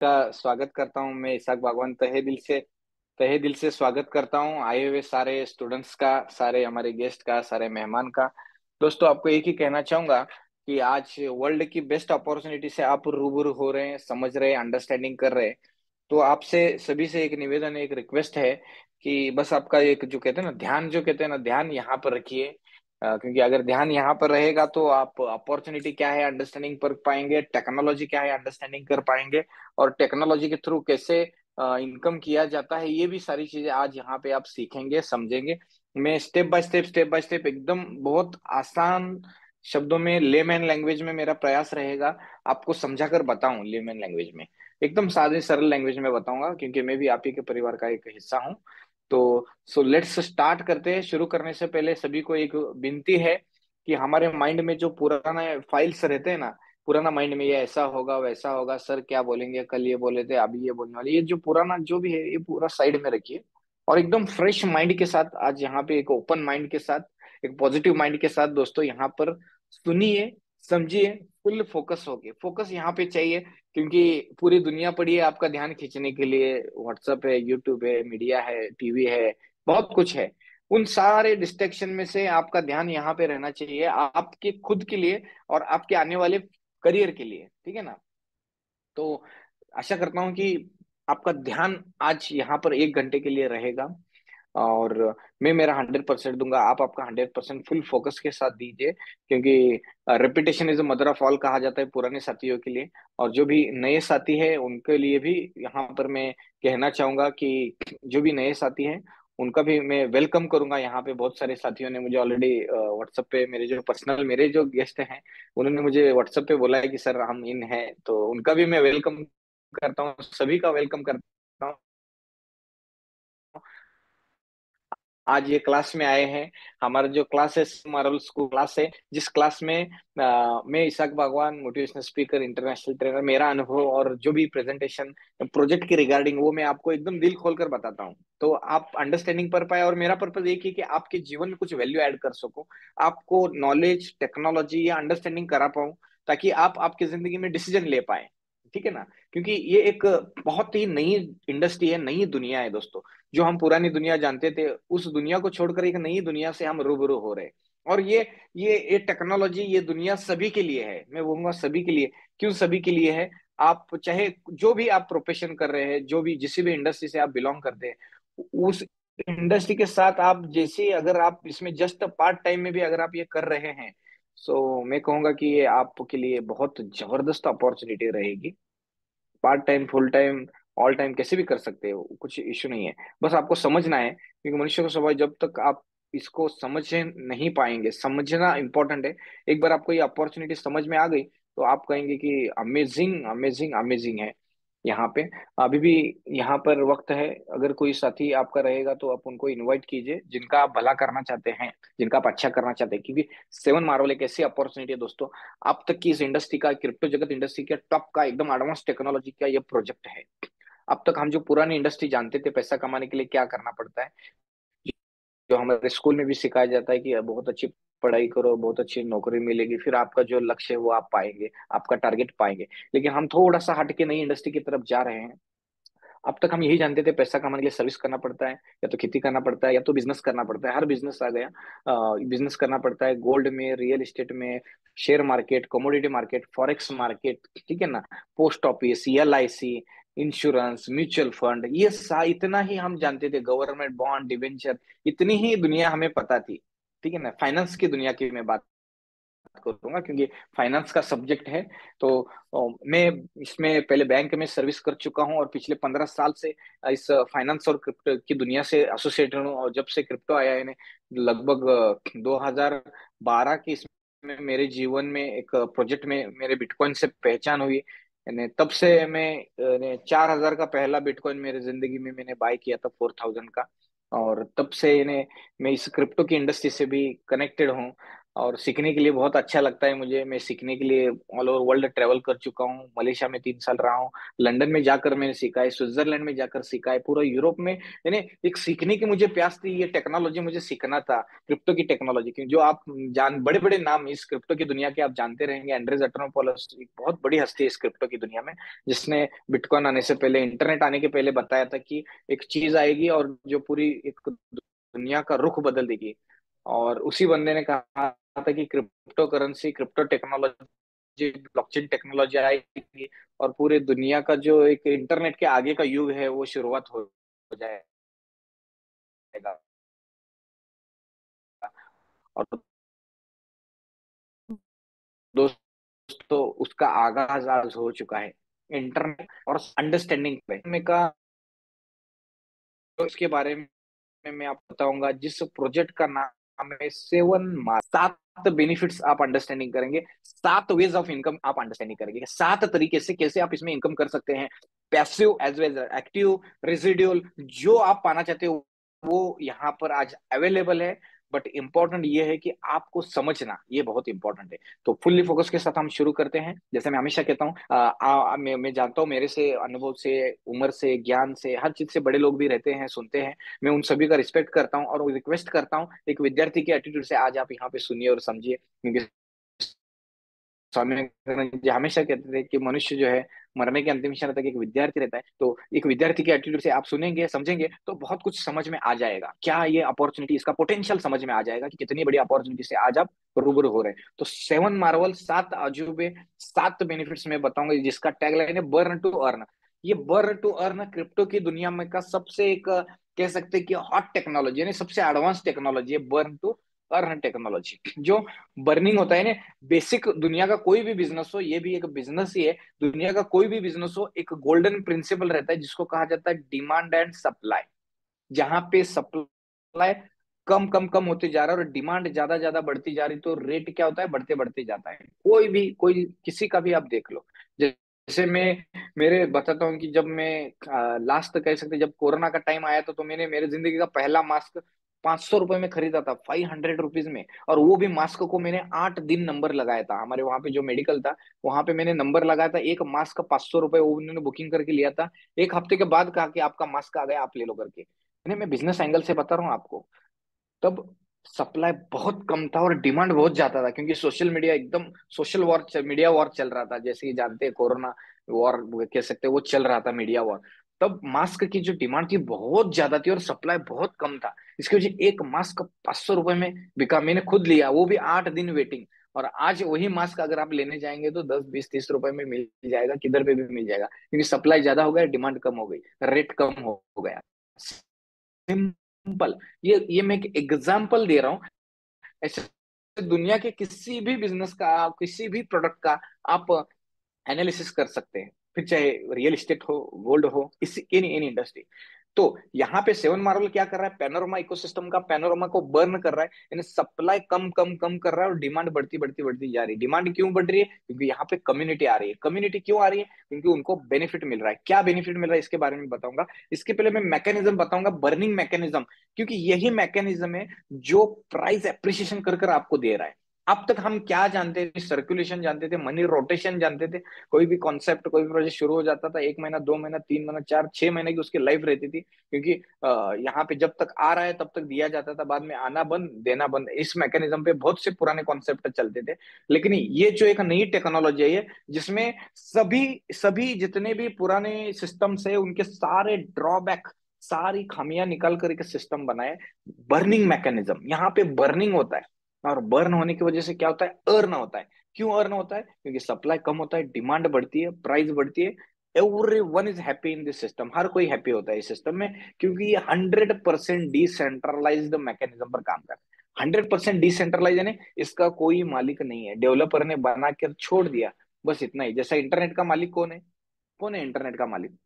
का स्वागत करता हूँ। मैं इसाक बागवान तहे दिल से स्वागत करता हूँ आए हुए सारे स्टूडेंट्स का, सारे हमारे गेस्ट का, सारे मेहमान का। दोस्तों, आपको एक ही कहना चाहूंगा कि आज वर्ल्ड की बेस्ट अपॉर्चुनिटी से आप रूबरू हो रहे हैं, समझ रहे हैं, अंडरस्टैंडिंग कर रहे हैं। तो आपसे सभी से एक निवेदन है, एक रिक्वेस्ट है कि बस आपका एक जो कहते हैं ना ध्यान, जो कहते हैं ना ध्यान यहाँ पर रखिए। क्योंकि अगर ध्यान यहाँ पर रहेगा तो आप अपॉर्चुनिटी क्या है अंडरस्टैंडिंग कर पाएंगे, टेक्नोलॉजी क्या है अंडरस्टैंडिंग कर पाएंगे, और टेक्नोलॉजी के थ्रू कैसे इनकम किया जाता है, ये भी सारी चीजें आज यहाँ पे आप सीखेंगे, समझेंगे। मैं स्टेप बाय स्टेप एकदम बहुत आसान शब्दों में, लेमैन लैंग्वेज में मेरा प्रयास रहेगा आपको समझाकर बताऊं। लेमैन लैंग्वेज में, एकदम सादे सरल लैंग्वेज में बताऊंगा, क्योंकि मैं भी आप ही के परिवार का एक हिस्सा हूं। तो सो लेट्स स्टार्ट करते हैं। शुरू करने से पहले सभी को एक विनती है कि हमारे माइंड में जो पुराना फाइल्स रहते हैं ना, पुराना माइंड में ये ऐसा होगा वैसा होगा, सर क्या बोलेंगे, कल ये बोले थे अभी ये बोलने वाले, ये जो पुराना जो भी है ये पूरा साइड में रखिए। और एकदम फ्रेश माइंड के साथ आज यहाँ पे, एक ओपन माइंड के साथ, एक पॉजिटिव माइंड के साथ दोस्तों यहाँ पर सुनिए, समझिए, फुल फोकस होके, फोकस यहाँ पे चाहिए। क्योंकि पूरी दुनिया पड़ी है आपका ध्यान खींचने के लिए। व्हाट्सएप है, यूट्यूब है, मीडिया है, टीवी है, बहुत कुछ है। उन सारे डिस्ट्रैक्शन में से आपका ध्यान यहाँ पे रहना चाहिए, आपके खुद के लिए और आपके आने वाले करियर के लिए, ठीक है ना। तो आशा करता हूँ कि आपका ध्यान आज यहाँ पर 1 घंटे के लिए रहेगा। और मैं मेरा 100% दूंगा, आप आपका 100% फुल फोकस के साथ दीजिए। क्योंकि repetition is mother of all कहा जाता है पुराने साथियों के लिए। और जो भी नए साथी है उनके लिए भी यहाँ पर मैं कहना चाहूंगा कि जो भी नए साथी हैं उनका भी मैं वेलकम करूंगा। यहाँ पे बहुत सारे साथियों ने मुझे ऑलरेडी व्हाट्सएप पे, मेरे जो पर्सनल मेरे जो गेस्ट हैं उन्होंने मुझे व्हाट्सएप पे बोला है कि सर हम इन हैं, तो उनका भी मैं वेलकम करता हूँ, सभी का वेलकम करता हूँ। आज ये क्लास में आए हैं। हमारा जो क्लास है मार्वल स्कूल क्लास है, जिस क्लास में मैं इसाक बागवान, मोटिवेशनल स्पीकर, इंटरनेशनल ट्रेनर, मेरा अनुभव और जो भी प्रेजेंटेशन प्रोजेक्ट के रिगार्डिंग वो मैं आपको एकदम दिल खोल कर बताता हूँ, तो आप अंडरस्टैंडिंग कर पाए। और मेरा पर्पज एक ही कि आपके जीवन में कुछ वैल्यू ऐड कर सको, आपको नॉलेज, टेक्नोलॉजी या अंडरस्टैंडिंग करा पाऊँ, ताकि आप आपकी जिंदगी में डिसीजन ले पाए, ठीक है ना। क्योंकि ये एक बहुत ही नई इंडस्ट्री है, नई दुनिया है दोस्तों। जो हम पुरानी दुनिया जानते थे उस दुनिया को छोड़कर एक नई दुनिया से हम रूबरू हो रहे हैं। और ये टेक्नोलॉजी, ये दुनिया सभी के लिए है, मैं बोलूंगा सभी के लिए। क्यों सभी के लिए है? आप चाहे जो भी आप प्रोफेशन कर रहे हैं, जो भी जिस भी इंडस्ट्री से आप बिलोंग करते हैं, उस इंडस्ट्री के साथ आप जैसे, अगर आप इसमें जस्ट पार्ट टाइम में भी अगर आप ये कर रहे हैं, सो मैं कहूंगा कि ये आपके लिए बहुत जबरदस्त अपॉर्चुनिटी रहेगी। Part time, full time, all time कैसे भी कर सकते हो, कुछ इश्यू नहीं है। बस आपको समझना है, क्योंकि मनुष्य को स्वभाव, जब तक आप इसको समझ नहीं पाएंगे, समझना इंपॉर्टेंट है। एक बार आपको ये अपॉर्चुनिटी समझ में आ गई तो आप कहेंगे कि अमेजिंग अमेजिंग अमेजिंग है। यहाँ पे अभी भी यहाँ पर वक्त है। अगर कोई साथी आपका रहेगा तो आप उनको इनवाइट कीजिए, जिनका आप भला करना चाहते हैं, जिनका आप अच्छा करना चाहते हैं। क्योंकि सेवन मार्वल एक ऐसी अपॉर्चुनिटी है दोस्तों, अब तक की इस इंडस्ट्री का, क्रिप्टो जगत इंडस्ट्री का टॉप का, एकदम एडवांस टेक्नोलॉजी का ये प्रोजेक्ट है। अब तक हम जो पुरानी इंडस्ट्री जानते थे पैसा कमाने के लिए क्या करना पड़ता है, जो हमारे स्कूल में भी सिखाया जाता है कि बहुत अच्छी पढ़ाई करो, बहुत अच्छी नौकरी मिलेगी, फिर आपका जो लक्ष्य है वो आप पाएंगे, आपका टारगेट पाएंगे। लेकिन हम थोड़ा सा हट के नई इंडस्ट्री की तरफ जा रहे हैं। अब तक हम यही जानते थे पैसा कमाने के लिए सर्विस करना पड़ता है, या तो खेती करना पड़ता है, या तो बिजनेस करना पड़ता है। हर बिजनेस आ गया, बिजनेस करना पड़ता है गोल्ड में, रियल एस्टेट में, share market, commodity market, forex market, ठीक है ना, post office, LIC, insurance, mutual fund, ये इतना ही हम जानते थे। गवर्नमेंट बॉन्ड, डिवेंचर, इतनी ही दुनिया हमें पता थी, ठीक है ना। फाइनेंस की दुनिया की मैं बात करूंगा, क्योंकि फाइनेंस का सब्जेक्ट है। तो मैं इसमें पहले बैंक में सर्विस कर चुका हूं, और पिछले 15 साल से इस फाइनेंस और क्रिप्टो की दुनिया से एसोसिएटेड हूँ। और जब से क्रिप्टो आया है, लगभग 2012 की इसमें मेरे जीवन में एक प्रोजेक्ट में मेरे बिटकॉइन से पहचान हुई। तब से मैं 4,000 का पहला बिटकॉइन मेरे जिंदगी में मैंने बाय किया था, 4,000 का। और तब से मैं इस क्रिप्टो की इंडस्ट्री से भी कनेक्टेड हूँ। और सीखने के लिए बहुत अच्छा लगता है मुझे। मैं सीखने के लिए ऑल ओवर वर्ल्ड ट्रेवल कर चुका हूँ। मलेशिया में 3 साल रहा हूँ, लंदन में जाकर मैंने सीखा है, स्विट्जरलैंड में जाकर सीखा है, पूरा यूरोप में। यानी एक सीखने की मुझे प्यास थी, ये टेक्नोलॉजी मुझे सीखना था, क्रिप्टो की टेक्नोलॉजी की। जो आप बड़े बड़े नाम इस क्रिप्टो की दुनिया के आप जानते रहेंगे। एंड्रेस एटोनोपोलस एक बहुत बड़ी हस्ती है इस क्रिप्टो की दुनिया में, जिसने बिटकॉइन आने से पहले, इंटरनेट आने के पहले बताया था कि एक चीज आएगी और जो पूरी एक दुनिया का रुख बदल देगी। और उसी बंदे ने कहा था कि crypto currency, crypto technology, blockchain technology आएगी और पूरे दुनिया का जो एक इंटरनेट के आगे का युग है वो शुरुआत हो जाएगा। और दोस्तों उसका आगाज आज हो चुका है। इंटरनेट और अंडरस्टैंडिंग पे का, तो इसके बारे में मैं आपको बताऊंगा। जिस प्रोजेक्ट का नाम है 7 मार्क, 7 बेनिफिट्स आप अंडरस्टैंडिंग करेंगे, 7 वेज ऑफ इनकम आप अंडरस्टैंडिंग करेंगे, 7 तरीके से कैसे आप इसमें इनकम कर सकते हैं, passive as well active, residual, जो आप पाना चाहते हो वो यहाँ पर आज अवेलेबल है। बट इंपॉर्टेंट ये है कि आपको समझना, ये बहुत इंपॉर्टेंट है। तो फुल्ली फोकस के साथ हम शुरू करते हैं। जैसे मैं हमेशा कहता हूँ, मैं जानता हूँ, मेरे से, अनुभव से, उम्र से, ज्ञान से, हर चीज से बड़े लोग भी रहते हैं, सुनते हैं। मैं उन सभी का रिस्पेक्ट करता हूँ और रिक्वेस्ट करता हूँ एक विद्यार्थी के एटीट्यूड से आज आप यहाँ पे सुनिए और समझिए। क्योंकि स्वामी विवेकानंद जी हमेशा कहते थे कि मनुष्य जो है मरने के अंतिम क्षण तक एक विद्यार्थी रहता है। तो एक विद्यार्थी के एटीट्यूड से आप सुनेंगे, समझेंगे, तो बहुत कुछ समझ में आ जाएगा। क्या ये अपॉर्चुनिटी, इसका पोटेंशियल समझ में आ जाएगा कि कितनी बड़ी अपॉर्चुनिटी से आज आप रूबरू हो रहे हैं। तो 7 मार्वल, 7 अजूबे, 7 बेनिफिट्स में बताऊंगा, जिसका टैगलाइन है बर्न टू अर्न। ये बर्न टू अर्न क्रिप्टो की दुनिया में का सबसे एक, कह सकते हैं कि हॉट टेक्नोलॉजी, यानी सबसे एडवांस टेक्नोलॉजी है बर्न टू अर्न टेक्नोलॉजी। जो बर्निंग होता है ना, बेसिक दुनिया का कोई भी बिजनेस हो, ये भी एक बिजनेस ही है। दुनिया का कोई भी बिजनेस हो, एक गोल्डन प्रिंसिपल रहता है जिसको कहा जाता है डिमांड एंड सप्लाई। जहां पे सप्लाई कम कम कम होते जा रहा है और डिमांड ज्यादा ज्यादा बढ़ती जा रही, तो रेट क्या होता है, बढ़ते बढ़ते जाता है। कोई भी, कोई किसी का भी आप देख लो। जैसे मैं मेरे बताता हूँ कि जब मैं लास्ट कह सकते, जब कोरोना का टाइम आया था, तो मैंने मेरे जिंदगी का पहला मास्क 500 रुपए में खरीदा था, 500 रुपीज में। और वो भी मास्क को मैंने 8 दिन नंबर लगाया था। हमारे वहां पे जो मेडिकल था, वहां पे मैंने नंबर लगाया था। एक मास्क का 500 रुपए वो उन्होंने बुकिंग करके लिया था। एक हफ्ते के बाद कहा कि आपका मास्क आ गया, आप ले लो करके। मैं बिजनेस एंगल से बता रहा हूँ आपको। तब सप्लाई बहुत कम था और डिमांड बहुत ज्यादा था, क्योंकि सोशल मीडिया एकदम, सोशल वॉर, मीडिया वॉर चल रहा था। जैसे कि जानते हैं, कोरोना वॉर कह सकते हैं, वो चल रहा था, मीडिया वॉर। तब मास्क की जो डिमांड थी बहुत ज्यादा थी और सप्लाई बहुत कम था। इसकी वजह एक मास्क 500 रुपए में बिका। मैंने खुद लिया, वो भी 8 दिन वेटिंग। और आज वही मास्क अगर आप लेने जाएंगे तो 10, 20, 30 रुपए में मिल जाएगा, किधर पे भी मिल जाएगा, क्योंकि सप्लाई ज्यादा हो गया, डिमांड कम हो गई, रेट कम हो गया। सिंपल। ये मैं एक एग्जाम्पल दे रहा हूँ। ऐसे दुनिया के किसी भी बिजनेस का, किसी भी प्रोडक्ट का आप एनालिसिस कर सकते हैं, फिर चाहे रियल एस्टेट हो, गोल्ड हो, इसी एनी एनी इंडस्ट्री। तो यहाँ पे 7 मार्वल क्या कर रहा है, पैनोरमा इकोसिस्टम का, पैनोरमा को बर्न कर रहा है। यानी सप्लाई कम कम कम कर रहा है और डिमांड बढ़ती बढ़ती बढ़ती जा रही है। डिमांड क्यों बढ़ रही है, क्योंकि यहाँ पे कम्युनिटी आ रही है। कम्युनिटी क्यों आ रही है, क्योंकि उनको बेनिफिट मिल रहा है। क्या बेनिफिट मिल रहा है, इसके बारे में बताऊंगा। इसके पहले मैं मैकेनिज्म बताऊंगा, बर्निंग मैकेनिज्म। क्योंकि यही मैकेनिज्म है जो प्राइस एप्रिसिएशन कर कर आपको दे रहा है। अब तक हम क्या जानते थे, सर्कुलेशन जानते थे, मनी रोटेशन जानते थे। कोई भी कॉन्सेप्ट, कोई भी प्रोजेक्ट शुरू हो जाता था, 1 महीना, 2 महीना, 3 महीना, 4, 6 महीने की उसकी लाइफ रहती थी। क्योंकि यहाँ पे जब तक आ रहा है तब तक दिया जाता था, बाद में आना बंद, देना बंद। इस मैकेनिज्म पे बहुत से पुराने कॉन्सेप्ट चलते थे। लेकिन ये जो एक नई टेक्नोलॉजी है, ये जिसमें सभी सभी जितने भी पुराने सिस्टम्स है उनके सारे ड्रॉबैक, सारी खामियां निकाल कर एक सिस्टम बनाए। बर्निंग मैकेनिज्म, यहाँ पे बर्निंग होता है। और बर्न होने की वजह से क्या होता है, अर्न होता है। क्यों अर्न होता है, क्योंकि सप्लाई कम होता है, डिमांड बढ़ती है, प्राइस बढ़ती है। Everyone is happy in this system, हर कोई हैप्पी होता है इस सिस्टम में। क्योंकि ये 100% डिसेंट्रलाइज्ड मैकेनिज्म पर काम करता है। 100% डिसेंट्रलाइज है, इसका कोई मालिक नहीं है, डेवलपर ने बना कर छोड़ दिया, बस इतना ही। जैसा इंटरनेट का मालिक कौन है, कौन है इंटरनेट का मालिक,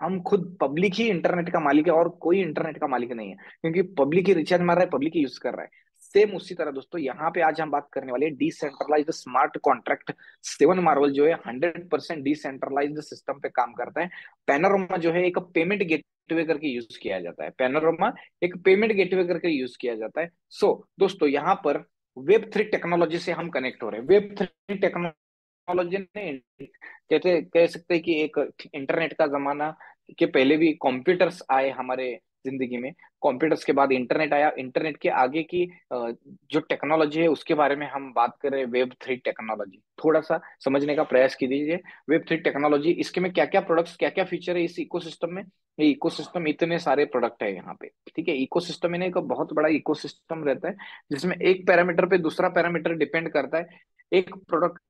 हम खुद, पब्लिक ही इंटरनेट का मालिक है, और कोई इंटरनेट का मालिक नहीं है। क्योंकि पब्लिक ही रिचार्ज मार रहा है, पब्लिक ही यूज कर रहा है। सेम उसी तरह दोस्तों, यहाँ पे आज हम बात करने वाले हैं डिसेंट्रलाइज्ड स्मार्ट कॉन्ट्रैक्ट। 7 मार्वल जो है 100% डिसेंट्रलाइज्ड सिस्टम पे काम करता है। पैनोरमा जो है एक पेमेंट गेटवे करके यूज किया जाता है। पैनोरमा एक पेमेंट गेटवे करके यूज किया जाता है। सो दोस्तों, यहाँ पर वेब 3 टेक्नोलॉजी से हम कनेक्ट हो रहे हैं। वेब 3 टेक्नोलॉजी ने, कहते कह सकते हैं कि एक इंटरनेट का जमाना के पहले भी कंप्यूटर्स आए हमारे जिंदगी में, कंप्यूटर्स के बाद इंटरनेट आया, इंटरनेट के आगे की जो टेक्नोलॉजी है उसके बारे में हम बात कर रहे हैं, वेब 3 टेक्नोलॉजी। थोड़ा सा समझने का प्रयास कीजिए। वेब 3 टेक्नोलॉजी, इसके में क्या क्या प्रोडक्ट्स, क्या क्या फीचर है इस इकोसिस्टम में। ये इकोसिस्टम, इतने सारे प्रोडक्ट है यहाँ पे, ठीक है। इकोसिस्टम में एक बहुत बड़ा इकोसिस्टम रहता है, जिसमें एक पैरामीटर पे दूसरा पैरामीटर डिपेंड करता है, एक प्रोडक्ट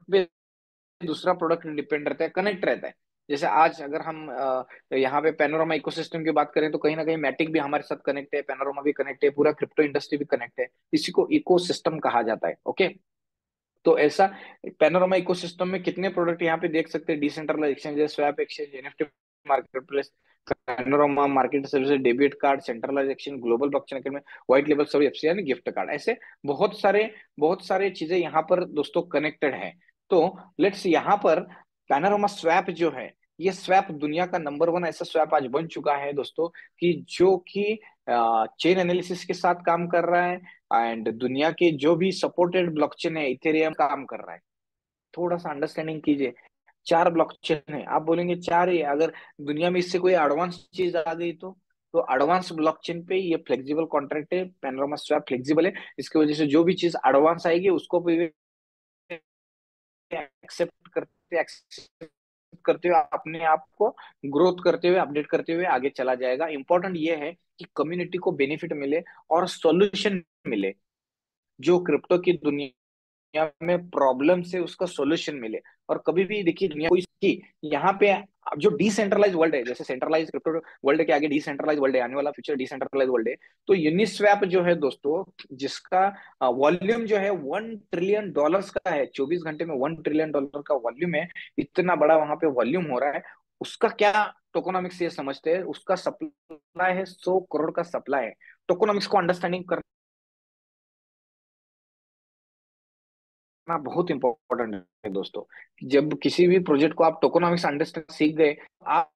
पे दूसरा प्रोडक्ट डिपेंड रहता है, कनेक्ट रहता है। जैसे आज अगर हम यहाँ पे पैनोरामा इकोसिस्टम की बात करें, तो कहीं ना कहीं मैटिक भी हमारे साथ कनेक्ट है, पैनोरामा भी कनेक्ट है, पूरा क्रिप्टो इंडस्ट्री भी कनेक्ट है। इसी को इकोसिस्टम कहा जाता है, ओके। तो ऐसा पैनोरामा इकोसिस्टम में कितने प्रोडक्ट यहाँ पे देख सकते हैं, decentralize exchange, swap exchange, NFT market place, panorama market service, debit card, centralize exchange, global blockchain account, white label service, FC यानी गिफ्ट कार्ड, ऐसे बहुत सारे चीजें यहाँ पर दोस्तों कनेक्टेड है। तो लेट्स यहाँ पर पैनोरामा स्वैप जो है, ये स्वैप दुनिया का नंबर वन ऐसा स्वैप आज बन चुका है दोस्तों, कि जो कि चेन एनालिसिस के साथ काम कर रहा है, एंड दुनिया के जो भी सपोर्टेड ब्लॉकचेन है, इथेरियम काम कर रहा है। थोड़ा सा अंडरस्टैंडिंग कीजिए, 4 ब्लॉकचेन है, आप बोलेंगे 4 ही है, अगर दुनिया में इससे कोई एडवांस चीज आ गई तो एडवांस ब्लॉकचेन पे ये फ्लेक्सिबल कॉन्ट्रैक्ट है, पैनोरामा स्वैप फ्लेक्सिबल है। इसकी वजह से जो भी चीज एडवांस आएगी उसको भी एक्सेप्ट करते हुए, अपने आप को ग्रोथ करते हुए, अपडेट करते हुए आगे चला जाएगा। इंपॉर्टेंट ये है कि कम्युनिटी को बेनिफिट मिले और सॉल्यूशन मिले, जो क्रिप्टो की दुनिया में प्रॉब्लम से उसका सॉल्यूशन मिले। और कभी भी देखिए दुनिया कोई की यहाँ पे जो डिसेंट्रलाइज वर्ल्ड है, जैसे सेंट्रलाइज क्रिप्टो वर्ल्ड के आगे डिसेंट्रलाइज वर्ल्ड है, आने वाला फ्यूचर डिसेंट्रलाइज वर्ल्ड है। तो यूनिस्वैप जो है दोस्तों, जिसका वॉल्यूम जो है $1 ट्रिलियन का है, 24 घंटे में $1 ट्रिलियन का वॉल्यूम है, इतना बड़ा वहां पे वॉल्यूम हो रहा है। उसका क्या टोकोनॉमिक्स ये समझते हैं, उसका सप्लाई है 100 करोड़ का सप्लाई है। टोकोनॉमिक्स को अंडरस्टैंडिंग ना बहुत इंपॉर्टेंट है दोस्तों। जब किसी भी प्रोजेक्ट को आप टोकोनॉमिक्स अंडरस्टैंड सीख गए, आप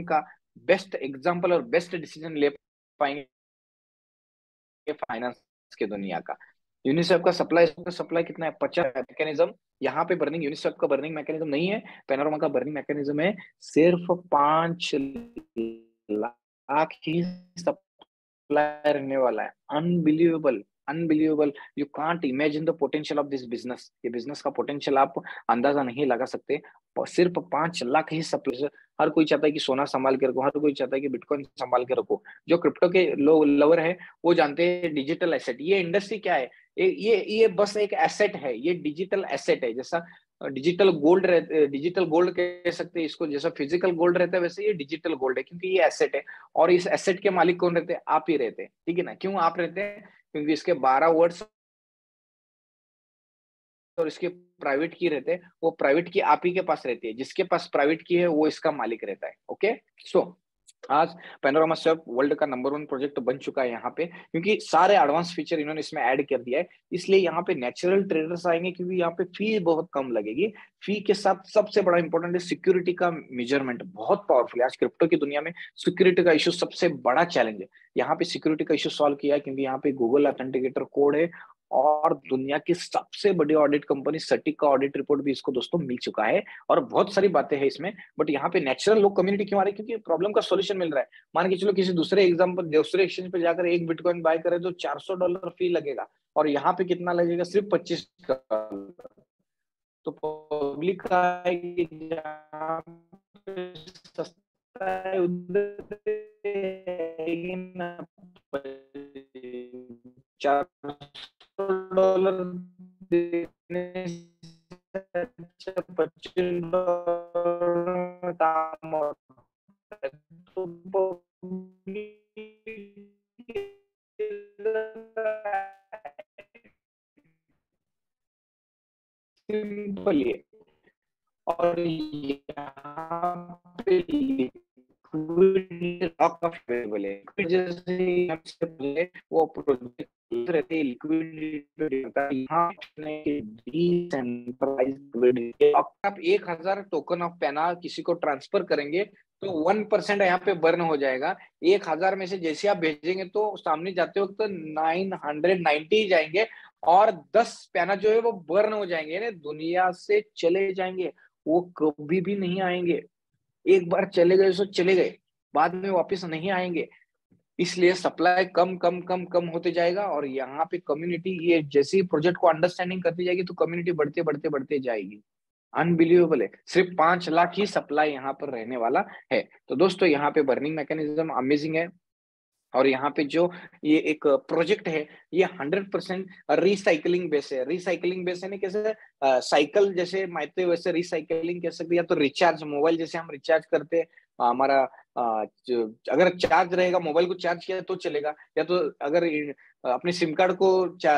का बेस्ट एग्जांपल और बेस्ट डिसीजन ले पाएंगे फाइनेंस के दुनिया का। यूनिसेफ का सप्लाई कितना है, 50 मैकेनिज्म। यहाँ पे बर्निंग, यूनिसेफ का बर्निंग मैकेनिज्म नहीं है, पैनोरामा का बर्निंग मैकेनिज्म है। सिर्फ 5 लाख ही सप्लाई रहने वाला है। Unbelievable, unbelievable. You can't imagine the potential of this business. ये बिजनेस का पोटेंशियल आप अंदाजा नहीं लगा सकते। सिर्फ 5 लाख ही सप्लाई। हर कोई चाहता है कि सोना संभाल के रखो, हर कोई चाहता है कि बिटकॉइन संभाल के रखो। जो क्रिप्टो के लवर है वो जानते हैं डिजिटल एसेट, ये इंडस्ट्री क्या है। ये बस एक एसेट है, ये डिजिटल एसेट है। जैसा डिजिटल गोल्ड रहते, डिजिटल गोल्ड कह सकते हैं इसको, जैसा फिजिकल गोल्ड रहता है वैसे ये डिजिटल गोल्ड है, क्योंकि ये एसेट है। और इस एसेट के मालिक कौन रहते हैं, आप ही रहते हैं, ठीक है ना। क्यों आप रहते हैं, क्योंकि इसके 12 वर्ड्स और इसके प्राइवेट की रहते हैं, वो प्राइवेट की आप ही के पास रहती है, जिसके पास प्राइवेट की है वो इसका मालिक रहता है, ओके। सो आज पैनोरामा सर्फ वर्ल्ड का नंबर वन प्रोजेक्ट बन चुका है यहाँ पे, क्योंकि सारे एडवांस फीचर इन्होंने इसमें ऐड कर दिया है। इसलिए यहाँ पे नेचुरल ट्रेडर्स आएंगे, क्योंकि यहाँ पे फी बहुत कम लगेगी। फी के साथ सबसे बड़ा इंपॉर्टेंट है सिक्योरिटी का मेजरमेंट, बहुत पावरफुल है। आज क्रिप्टो की दुनिया में सिक्योरिटी का इशू सबसे बड़ा चैलेंज है। यहाँ पे सिक्योरिटी का इशू सॉल्व किया है, क्योंकि यहाँ पे गूगल ऑथेंटिकेटर कोड है, और दुनिया की सबसे बड़ी ऑडिट कंपनी सटीक का ऑडिट रिपोर्ट भी इसको दोस्तों मिल चुका है। और बहुत सारी बातें हैं इसमें, बट यहाँ पे नेचुरल लोग कम्युनिटी क्यों आ रही है, क्योंकि प्रॉब्लम का सॉल्यूशन मिल रहा है। मान के चलो किसी दूसरे एग्जाम्पल, दूसरे एक्सचेंज पे जाकर एक बिटकॉइन बाय करे तो $400 फी लगेगा, और यहाँ पे कितना लगेगा, सिर्फ 25 डॉलर। तो पब्लिक का है कि जहाँ पे सस्ता है उधर जाएगी ना। $400 देने से अच्छा $25 में काम होता है। तो सिंपल ये। और यहाँ पे लिक्विड रॉक अवेलेबल है, जैसे हमसे पहले वो प्रोजेक्ट रहते हैं लिक्विड। यहाँ डिसेंट्रलाइज्ड, आप 1000 टोकन ऑफ पैना किसी को ट्रांसफर करेंगे तो 1% यहाँ पे बर्न हो जाएगा। 1000 में से जैसे आप भेजेंगे तो सामने जाते वक्त तो 990 ही जाएंगे, और 10 पैना जो है वो बर्न हो जाएंगे, यानी दुनिया से चले जाएंगे, वो कभी भी नहीं आएंगे। एक बार चले गए सो चले गए, बाद में वापस नहीं आएंगे। इसलिए सप्लाई कम कम कम कम होते जाएगा, और यहाँ पे कम्युनिटी ये जैसे ही प्रोजेक्ट को अंडरस्टैंडिंग करती जाएगी तो कम्युनिटी बढ़ते बढ़ते बढ़ते जाएगी। अनबिलीवेबल है, सिर्फ 5 लाख ही सप्लाई यहाँ पर रहने वाला है। तो दोस्तों यहाँ पे बर्निंग मैकेनिज्म अमेजिंग है, और यहाँ पे जो ये एक प्रोजेक्ट है ये 100% रिसाइकलिंग बेस है। रिसाइकलिंग बेस है ना, कैसे साइकिल जैसे मानते हैं वैसे रिसाइकलिंग कह सकते हैं, या तो रिचार्ज, मोबाइल जैसे हम रिचार्ज करते हैं, हमारा अगर चार्ज रहेगा, मोबाइल को चार्ज किया तो चलेगा, या तो अगर अपने सिम कार्ड को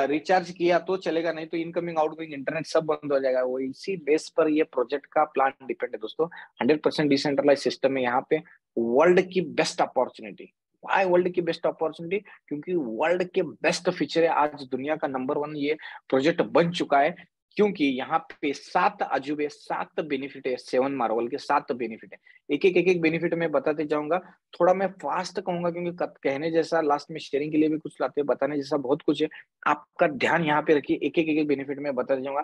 रिचार्ज किया तो चलेगा, नहीं तो इनकमिंग आउटगोइंग इंटरनेट सब बंद हो जाएगा। वो इसी बेस पर ये प्रोजेक्ट का प्लान डिपेंड है दोस्तों। 100% डिसेंट्रलाइज सिस्टम है यहाँ पे, वर्ल्ड की बेस्ट अपॉर्चुनिटी। वाई वर्ल्ड की बेस्ट अपॉर्चुनिटी? क्योंकि वर्ल्ड के बेस्ट फीचर है, आज दुनिया का नंबर 1 ये प्रोजेक्ट बन चुका है। क्योंकि यहाँ पे 7 अजूबे, 7 बेनिफिट है, 7 मार्वल के 7 बेनिफिट है। एक एक बेनिफिट मैं बताते जाऊंगा। थोड़ा मैं फास्ट कहूंगा क्योंकि कहने जैसा लास्ट में शेयरिंग के लिए भी कुछ लाते हैं, बताने जैसा बहुत कुछ है। आपका ध्यान यहाँ पे रखिए, एक एक बेनिफिट में बताते जाऊंगा।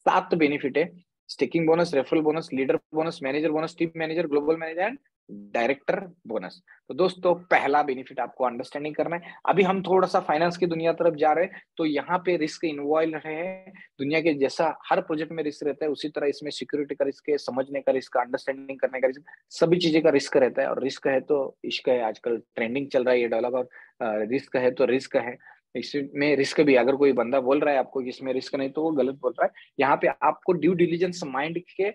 7 बेनिफिट है, sticking bonus, referral bonus, leader bonus, manager bonus, team manager, global manager and director bonus. तो दोस्तों पहला बेनिफिट आपको अंडरस्टैंडिंग करना है। अभी हम थोड़ा सा फाइनेंस की दुनिया तरफ जा रहे हैं, तो यहाँ पे रिस्क इन्वॉल्व है। दुनिया के जैसा हर प्रोजेक्ट में रिस्क रहता है, उसी तरह इसमें सिक्योरिटी का रिस्क है, समझने का रिस्क, अंडरस्टैंडिंग करने का रिस्क, सभी चीजें का रिस्क रहता है। और रिस्क है तो इश्क है, आजकल ट्रेंडिंग चल रहा है ये डायलॉग। और रिस्क है तो रिस्क है, इसमें रिस्क भी, अगर कोई बंदा बोल रहा है आपको कि इसमें रिस्क नहीं, तो वो गलत बोल रहा है। यहाँ पे आपको ड्यू डिलीजेंस माइंड के,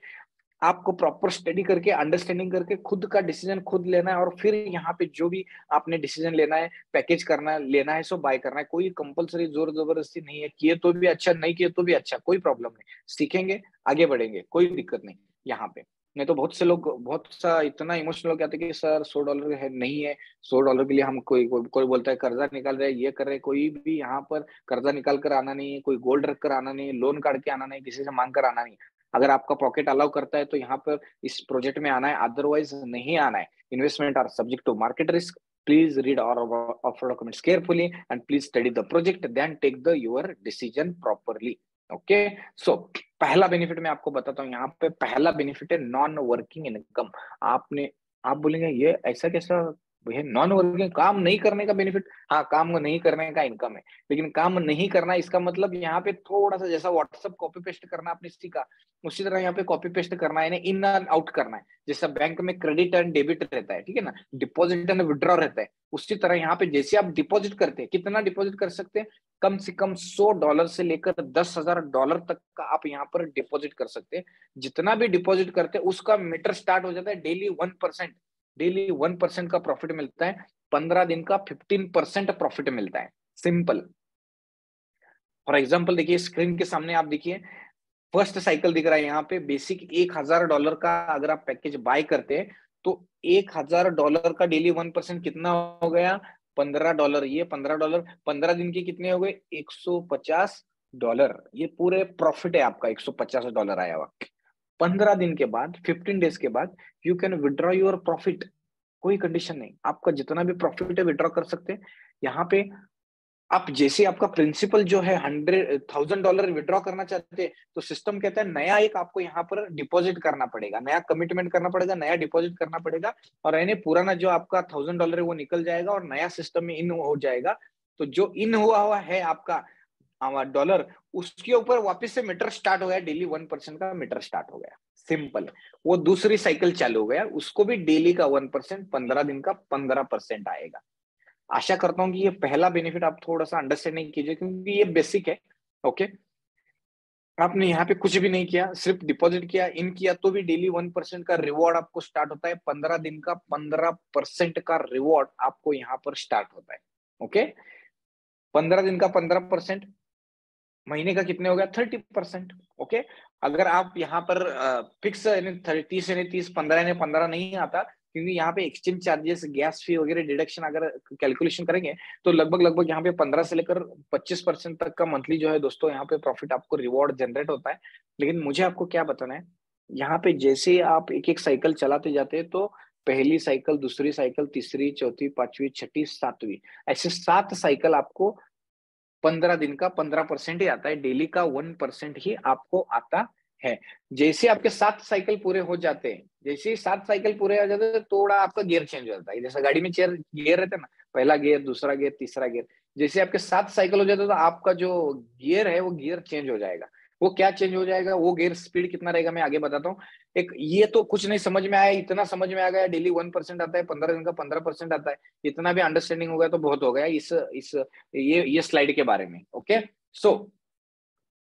आपको प्रॉपर स्टडी करके, अंडरस्टैंडिंग करके खुद का डिसीजन खुद लेना है, और फिर यहाँ पे जो भी आपने डिसीजन लेना है, पैकेज करना है, लेना है सो बाय करना है। कोई कंपलसरी जोर जबरदस्ती नहीं है, किए तो भी अच्छा, नहीं किए तो भी अच्छा, कोई प्रॉब्लम नहीं। सीखेंगे, आगे बढ़ेंगे, कोई दिक्कत नहीं यहाँ पे। नहीं तो बहुत से लोग बहुत सा इतना इमोशनल हो जाते हैं कि सर $100 है, नहीं है। $100 के लिए हम कोई बोलता है कर्जा निकाल रहे हैं, ये कर रहे हैं। कोई भी यहाँ पर कर्जा निकाल कर आना नहीं है, कोई गोल्ड रख कर आना नहीं है, लोन काट के आना नहीं, किसी से मांग कर आना नहीं। अगर आपका पॉकेट अलाउ करता है तो यहाँ पर इस प्रोजेक्ट में आना है, अदरवाइज नहीं आना है। Investment are subject to market risk. Please read all offer documents carefully and please study the project, then take the your decision properly. Okay, so पहला बेनिफिट मैं आपको बताता हूँ। यहाँ पे पहला बेनिफिट है नॉन वर्किंग इनकम। आपने आप बोलेंगे ये ऐसा कैसा है, नॉन वर्किंग काम नहीं करने का बेनिफिट? हाँ, काम नहीं करने का इनकम है, लेकिन काम नहीं करना इसका मतलब यहाँ पे थोड़ा सा, जैसा व्हाट्सएप कॉपी पेस्ट करना आपने सीखा, उसी तरह यहाँ पे कॉपी पेस्ट करना है, इन एंड आउट करना है। जैसा बैंक में क्रेडिट एंड डेबिट रहता है, ठीक है ना, डिपॉजिट एंड विड्रॉ रहता है, उसी तरह यहाँ पे जैसे आप डिपॉजिट करते हैं, कितना डिपॉजिट कर सकते हैं? कम से कम $100 से लेकर $10,000 तक का आप यहाँ पर डिपॉजिट कर सकते हैं। जितना भी डिपॉजिट करते हैं उसका मीटर स्टार्ट हो जाता है डेली 1%। डेली 1% का प्रॉफिट मिलता है, 15 दिन का 15% प्रॉफिट मिलता है। सिंपल। फॉर एग्जाम्पल देखिए, स्क्रीन के सामने आप देखिए, फर्स्ट साइकिल दिख रहा है यहाँ पे। बेसिक $1,000 का अगर आप पैकेज बाय करते हैं तो $1,000 का डेली 1% कितना हो गया? $15। ये $15 15 दिन के कितने हो गए? $150। ये पूरे प्रॉफिट है आपका, $150 आया हुआ। 15 दिन के बाद, 15 डेज के बाद you can withdraw your profit. कोई कंडीशन नहीं, आपका जितना भी प्रॉफिट है विड्रॉ कर सकते हैं। यहाँ पे आप जैसे आपका प्रिंसिपल जो है $100,000 विड्रॉ करना चाहते हैं, तो सिस्टम कहता है नया एक आपको यहाँ पर डिपॉजिट करना पड़ेगा, नया कमिटमेंट करना पड़ेगा, नया डिपॉजिट करना पड़ेगा, और यानी पुराना जो आपका $1,000 है वो निकल जाएगा और नया सिस्टम में इन हो जाएगा। तो जो इन हुआ है आपका डॉलर, उसके ऊपर वापस से मीटर स्टार्ट हो गया, डेली 1% का मीटर स्टार्ट हो गया। सिंपल। वो दूसरी साइकिल चालू हो गया, उसको भी डेली का 1%, 15 दिन का 15% आएगा। आशा करता हूं कि ये पहला बेनिफिट आप थोड़ा सा अंडरस्टैंडिंग कीजिए, क्योंकि ये बेसिक है। ओके, आपने यहाँ पे कुछ भी नहीं किया, सिर्फ डिपॉजिट किया, इन किया, तो भी डेली 1% का रिवॉर्ड आपको स्टार्ट होता है। 15 दिन का 15% का रिवॉर्ड आपको यहाँ पर स्टार्ट होता है। ओके, 15 दिन का 15%, महीने का कितने हो गया? 30%। ओके, अगर आप यहाँ पर फिक्स 30 यानी 30, 15 यानी 15 नहीं आता, क्योंकि यहाँ पे एक्सचेंज चार्जेस, गैस फी वगैरह डिडक्शन अगर कैलकुलेशन करेंगे तो लगभग लगभग यहाँ पे 15 से लेकर 25% तक का मंथली जो है दोस्तों, यहाँ पे प्रॉफिट आपको रिवॉर्ड जनरेट होता है। लेकिन मुझे आपको क्या बताना है, यहाँ पे जैसे आप एक एक साइकिल चलाते जाते हैं तो पहली साइकिल, दूसरी साइकिल, तीसरी, चौथी, पांचवी, छठी, सातवीं, ऐसे 7 साइकिल आपको 15 दिन का 15% ही आता है, डेली का 1% ही आपको आता है। जैसे आपके 7 साइकिल पूरे हो जाते हैं, जैसे ही 7 साइकिल पूरे हो जाते हैं, तो थोड़ा आपका गियर चेंज हो जाता है। जैसे गाड़ी में चेयर गियर रहता है ना, पहला गियर, दूसरा गियर, तीसरा गियर, जैसे आपके 7 साइकिल हो जाते हैं, तो आपका जो गियर है वो गियर चेंज हो जाएगा। वो क्या चेंज हो जाएगा, वो गियर स्पीड कितना रहेगा मैं आगे बताता हूँ। एक ये तो कुछ नहीं समझ में आया, इतना समझ में आ गया, डेली 1% आता है, 15 दिन का 15% आता है, इतना भी अंडरस्टैंडिंग हो गया तो बहुत हो गया इस ये स्लाइड के बारे में। ओके, सो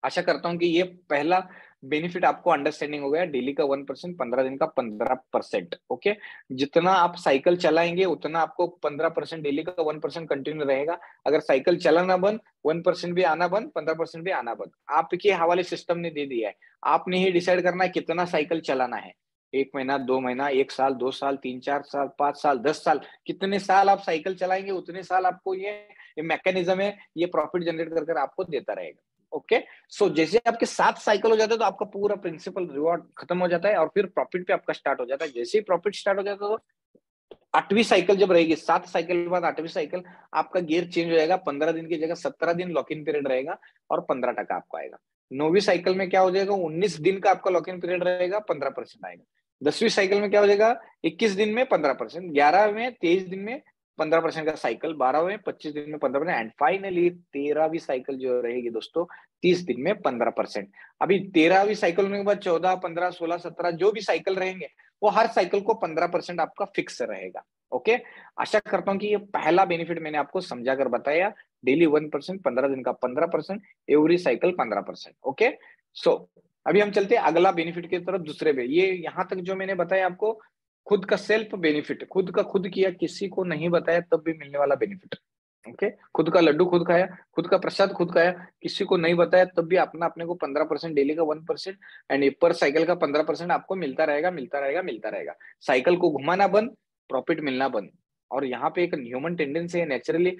आशा करता हूं कि ये पहला बेनिफिट आपको अंडरस्टैंडिंग हो गया, डेली का 1%, 15 दिन का 15%। ओके, जितना आप साइकिल चलाएंगे उतना आपको 15%, डेली का 1% कंटिन्यू रहेगा। अगर साइकिल चलाना बंद, 1% भी आना बंद, 15% भी आना बंद, आपके हवाले सिस्टम ने दे दिया है। आपने ही डिसाइड करना है कितना साइकिल चलाना है, 1 महीना, 2 महीना, 1 साल, 2 साल, 3, 4 साल, 5 साल, 10 साल, कितने साल आप साइकिल चलाएंगे उतने साल आपको ये मैकेनिज्म है, ये प्रॉफिट जनरेट कर कर आपको देता रहेगा। ओके, सो जैसे आपके 7 साइकिल हो जाते हैं तो आपका पूरा प्रिंसिपल रिवॉर्ड खत्म हो जाता है और फिर प्रॉफिट पे आपका स्टार्ट हो जाता है। जैसे ही प्रॉफिट स्टार्ट हो जाता है तो 8वीं साइकिल जब रहेगी, 7 साइकिल के बाद 8वीं साइकिल, आपका गियर चेंज हो जाएगा। 15 दिन की जगह 17 दिन लॉक इन पीरियड रहेगा और 15% आपको आएगा। 9वीं साइकिल में क्या हो जाएगा, 19 दिन का आपका लॉक इन पीरियड रहेगा, 15% आएगा। 10वीं साइकिल में क्या हो जाएगा, 21 दिन में 15%, 11 में 23 दिन में 15% का साइकिल, 12 में 25 दिन में 15%, एंड फाइनली 13वीं साइकिल जो रहेगी दोस्तों, 30 दिन में 15%। अभी 13वीं साइकिल होने के बाद 14, 15, 16, 17 जो भी साइकिल रहेंगे, वो हर साइकिल को 15% आपका फिक्स रहेगा। ओके, आशा करता हूं कि ये पहला बेनिफिट मैंने आपको समझा कर बताया, डेली 1%, 15 दिन का 15%, एवरी साइकिल 15%। ओके, सो अभी हम चलते हैं अगला बेनिफिट की तरफ, दूसरे पे। ये यहां तक जो मैंने बताया आपको, खुद का सेल्फ बेनिफिट, खुद का खुद किया, किसी को नहीं बताया तब भी मिलने वाला बेनिफिट। ओके, खुद का लड्डू खुद खाया, खुद का प्रसाद खुद खाया, किसी को नहीं बताया तब भी अपना अपने को 15%, डेली का 1%, एंड पर साइकिल का 15% आपको मिलता रहेगा, मिलता रहेगा, मिलता रहेगा। साइकिल को घुमाना बंद, प्रॉफिट मिलना बंद। और यहाँ पे एक ह्यूमन टेंडेंसी है नेचुरली,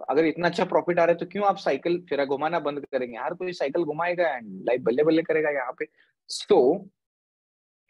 अगर इतना अच्छा प्रॉफिट आ रहा है तो क्यों आप साइकिल फिर घुमाना बंद करेंगे? हर कोई साइकिल घुमाएगा एंड लाइफ बल्ले बल्ले करेगा यहाँ पे। सो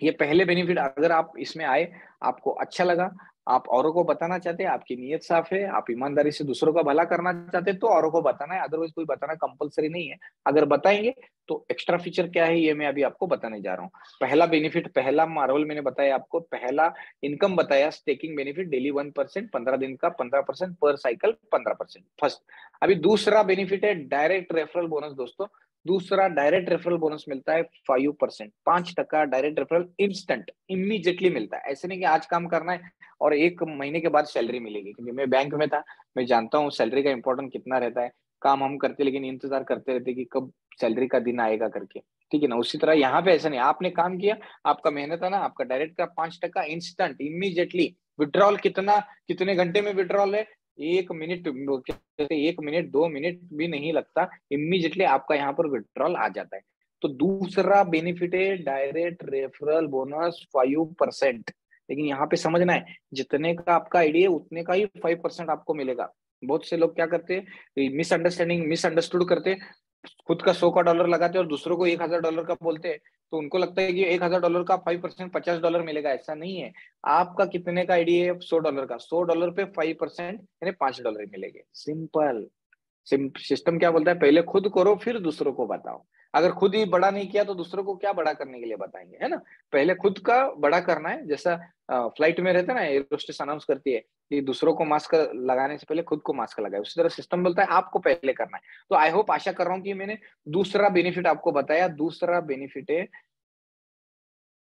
ये पहले बेनिफिट, अगर आप इसमें आए, आपको अच्छा लगा, आप औरों को बताना चाहते हैं, आपकी नीयत साफ है, आप ईमानदारी से दूसरों का भला करना चाहते हैं, तो औरों को बताना है, अदरवाइज कोई बताना कंपलसरी नहीं है। अगर बताएंगे तो एक्स्ट्रा फीचर क्या है ये मैं अभी आपको बताने जा रहा हूँ। पहला बेनिफिट, पहला मार्वल मैंने बताया आपको, पहला इनकम बताया, स्टेकिंग बेनिफिट, डेली 1%, 15 दिन का 15%, पर साइकिल 15%, फर्स्ट। अभी दूसरा बेनिफिट है डायरेक्ट रेफरल बोनस दोस्तों। दूसरा डायरेक्ट रेफरल बोनस मिलता है 5%, 5% डायरेक्ट रेफरल इंस्टेंट, इमीडिएटली मिलता है। ऐसे नहीं कि आज काम करना है और 1 महीने के बाद सैलरी मिलेगी, क्योंकि मैं बैंक में था, मैं जानता हूँ सैलरी का इंपॉर्टेंट कितना रहता है। काम हम करते लेकिन इंतजार करते रहते कि कब सैलरी का दिन आएगा करके, ठीक है ना। उसी तरह यहाँ पे ऐसा नहीं, आपने काम किया, आपका मेहनत है ना, आपका डायरेक्ट का 5% इंस्टेंट, इमीडिएटली विड्रॉल। कितना, कितने घंटे में विड्रॉल है, 1 मिनट, 1 मिनट 2 मिनट भी नहीं लगता, इमीडिएटली आपका यहाँ पर विड्रॉल आ जाता है। तो दूसरा बेनिफिट है डायरेक्ट रेफरल बोनस 5%। लेकिन यहाँ पे समझना है, जितने का आपका आइडिया है उतने का ही 5% आपको मिलेगा। बहुत से लोग क्या करते हैं, मिसअंडरस्टैंडिंग, मिसअंडरस्टूड करते हैं, खुद का 100 का डॉलर लगाते हैं और दूसरों को 1,000 डॉलर का बोलते हैं, तो उनको लगता है कि 1,000 डॉलर का 5% $50 मिलेगा। ऐसा नहीं है। आपका कितने का आइडिया है, $100 का, $100 पे 5% यानी $5 मिलेंगे। सिंपल। सिस्टम क्या बोलता है, पहले खुद करो फिर दूसरों को बताओ। अगर खुद ही बड़ा नहीं किया तो दूसरों को क्या बड़ा करने के लिए बताएंगे, है ना। पहले खुद का बड़ा करना है। जैसा फ्लाइट में रहता है ना, एयरोस्टेस अनाउंस करती है कि दूसरों को मास्क लगाने से पहले खुद को मास्क लगाए, उसी तरह सिस्टम बोलता है आपको पहले करना है। तो आई होप, आशा कर रहा हूँ कि मैंने दूसरा बेनिफिट आपको बताया। दूसरा बेनिफिट है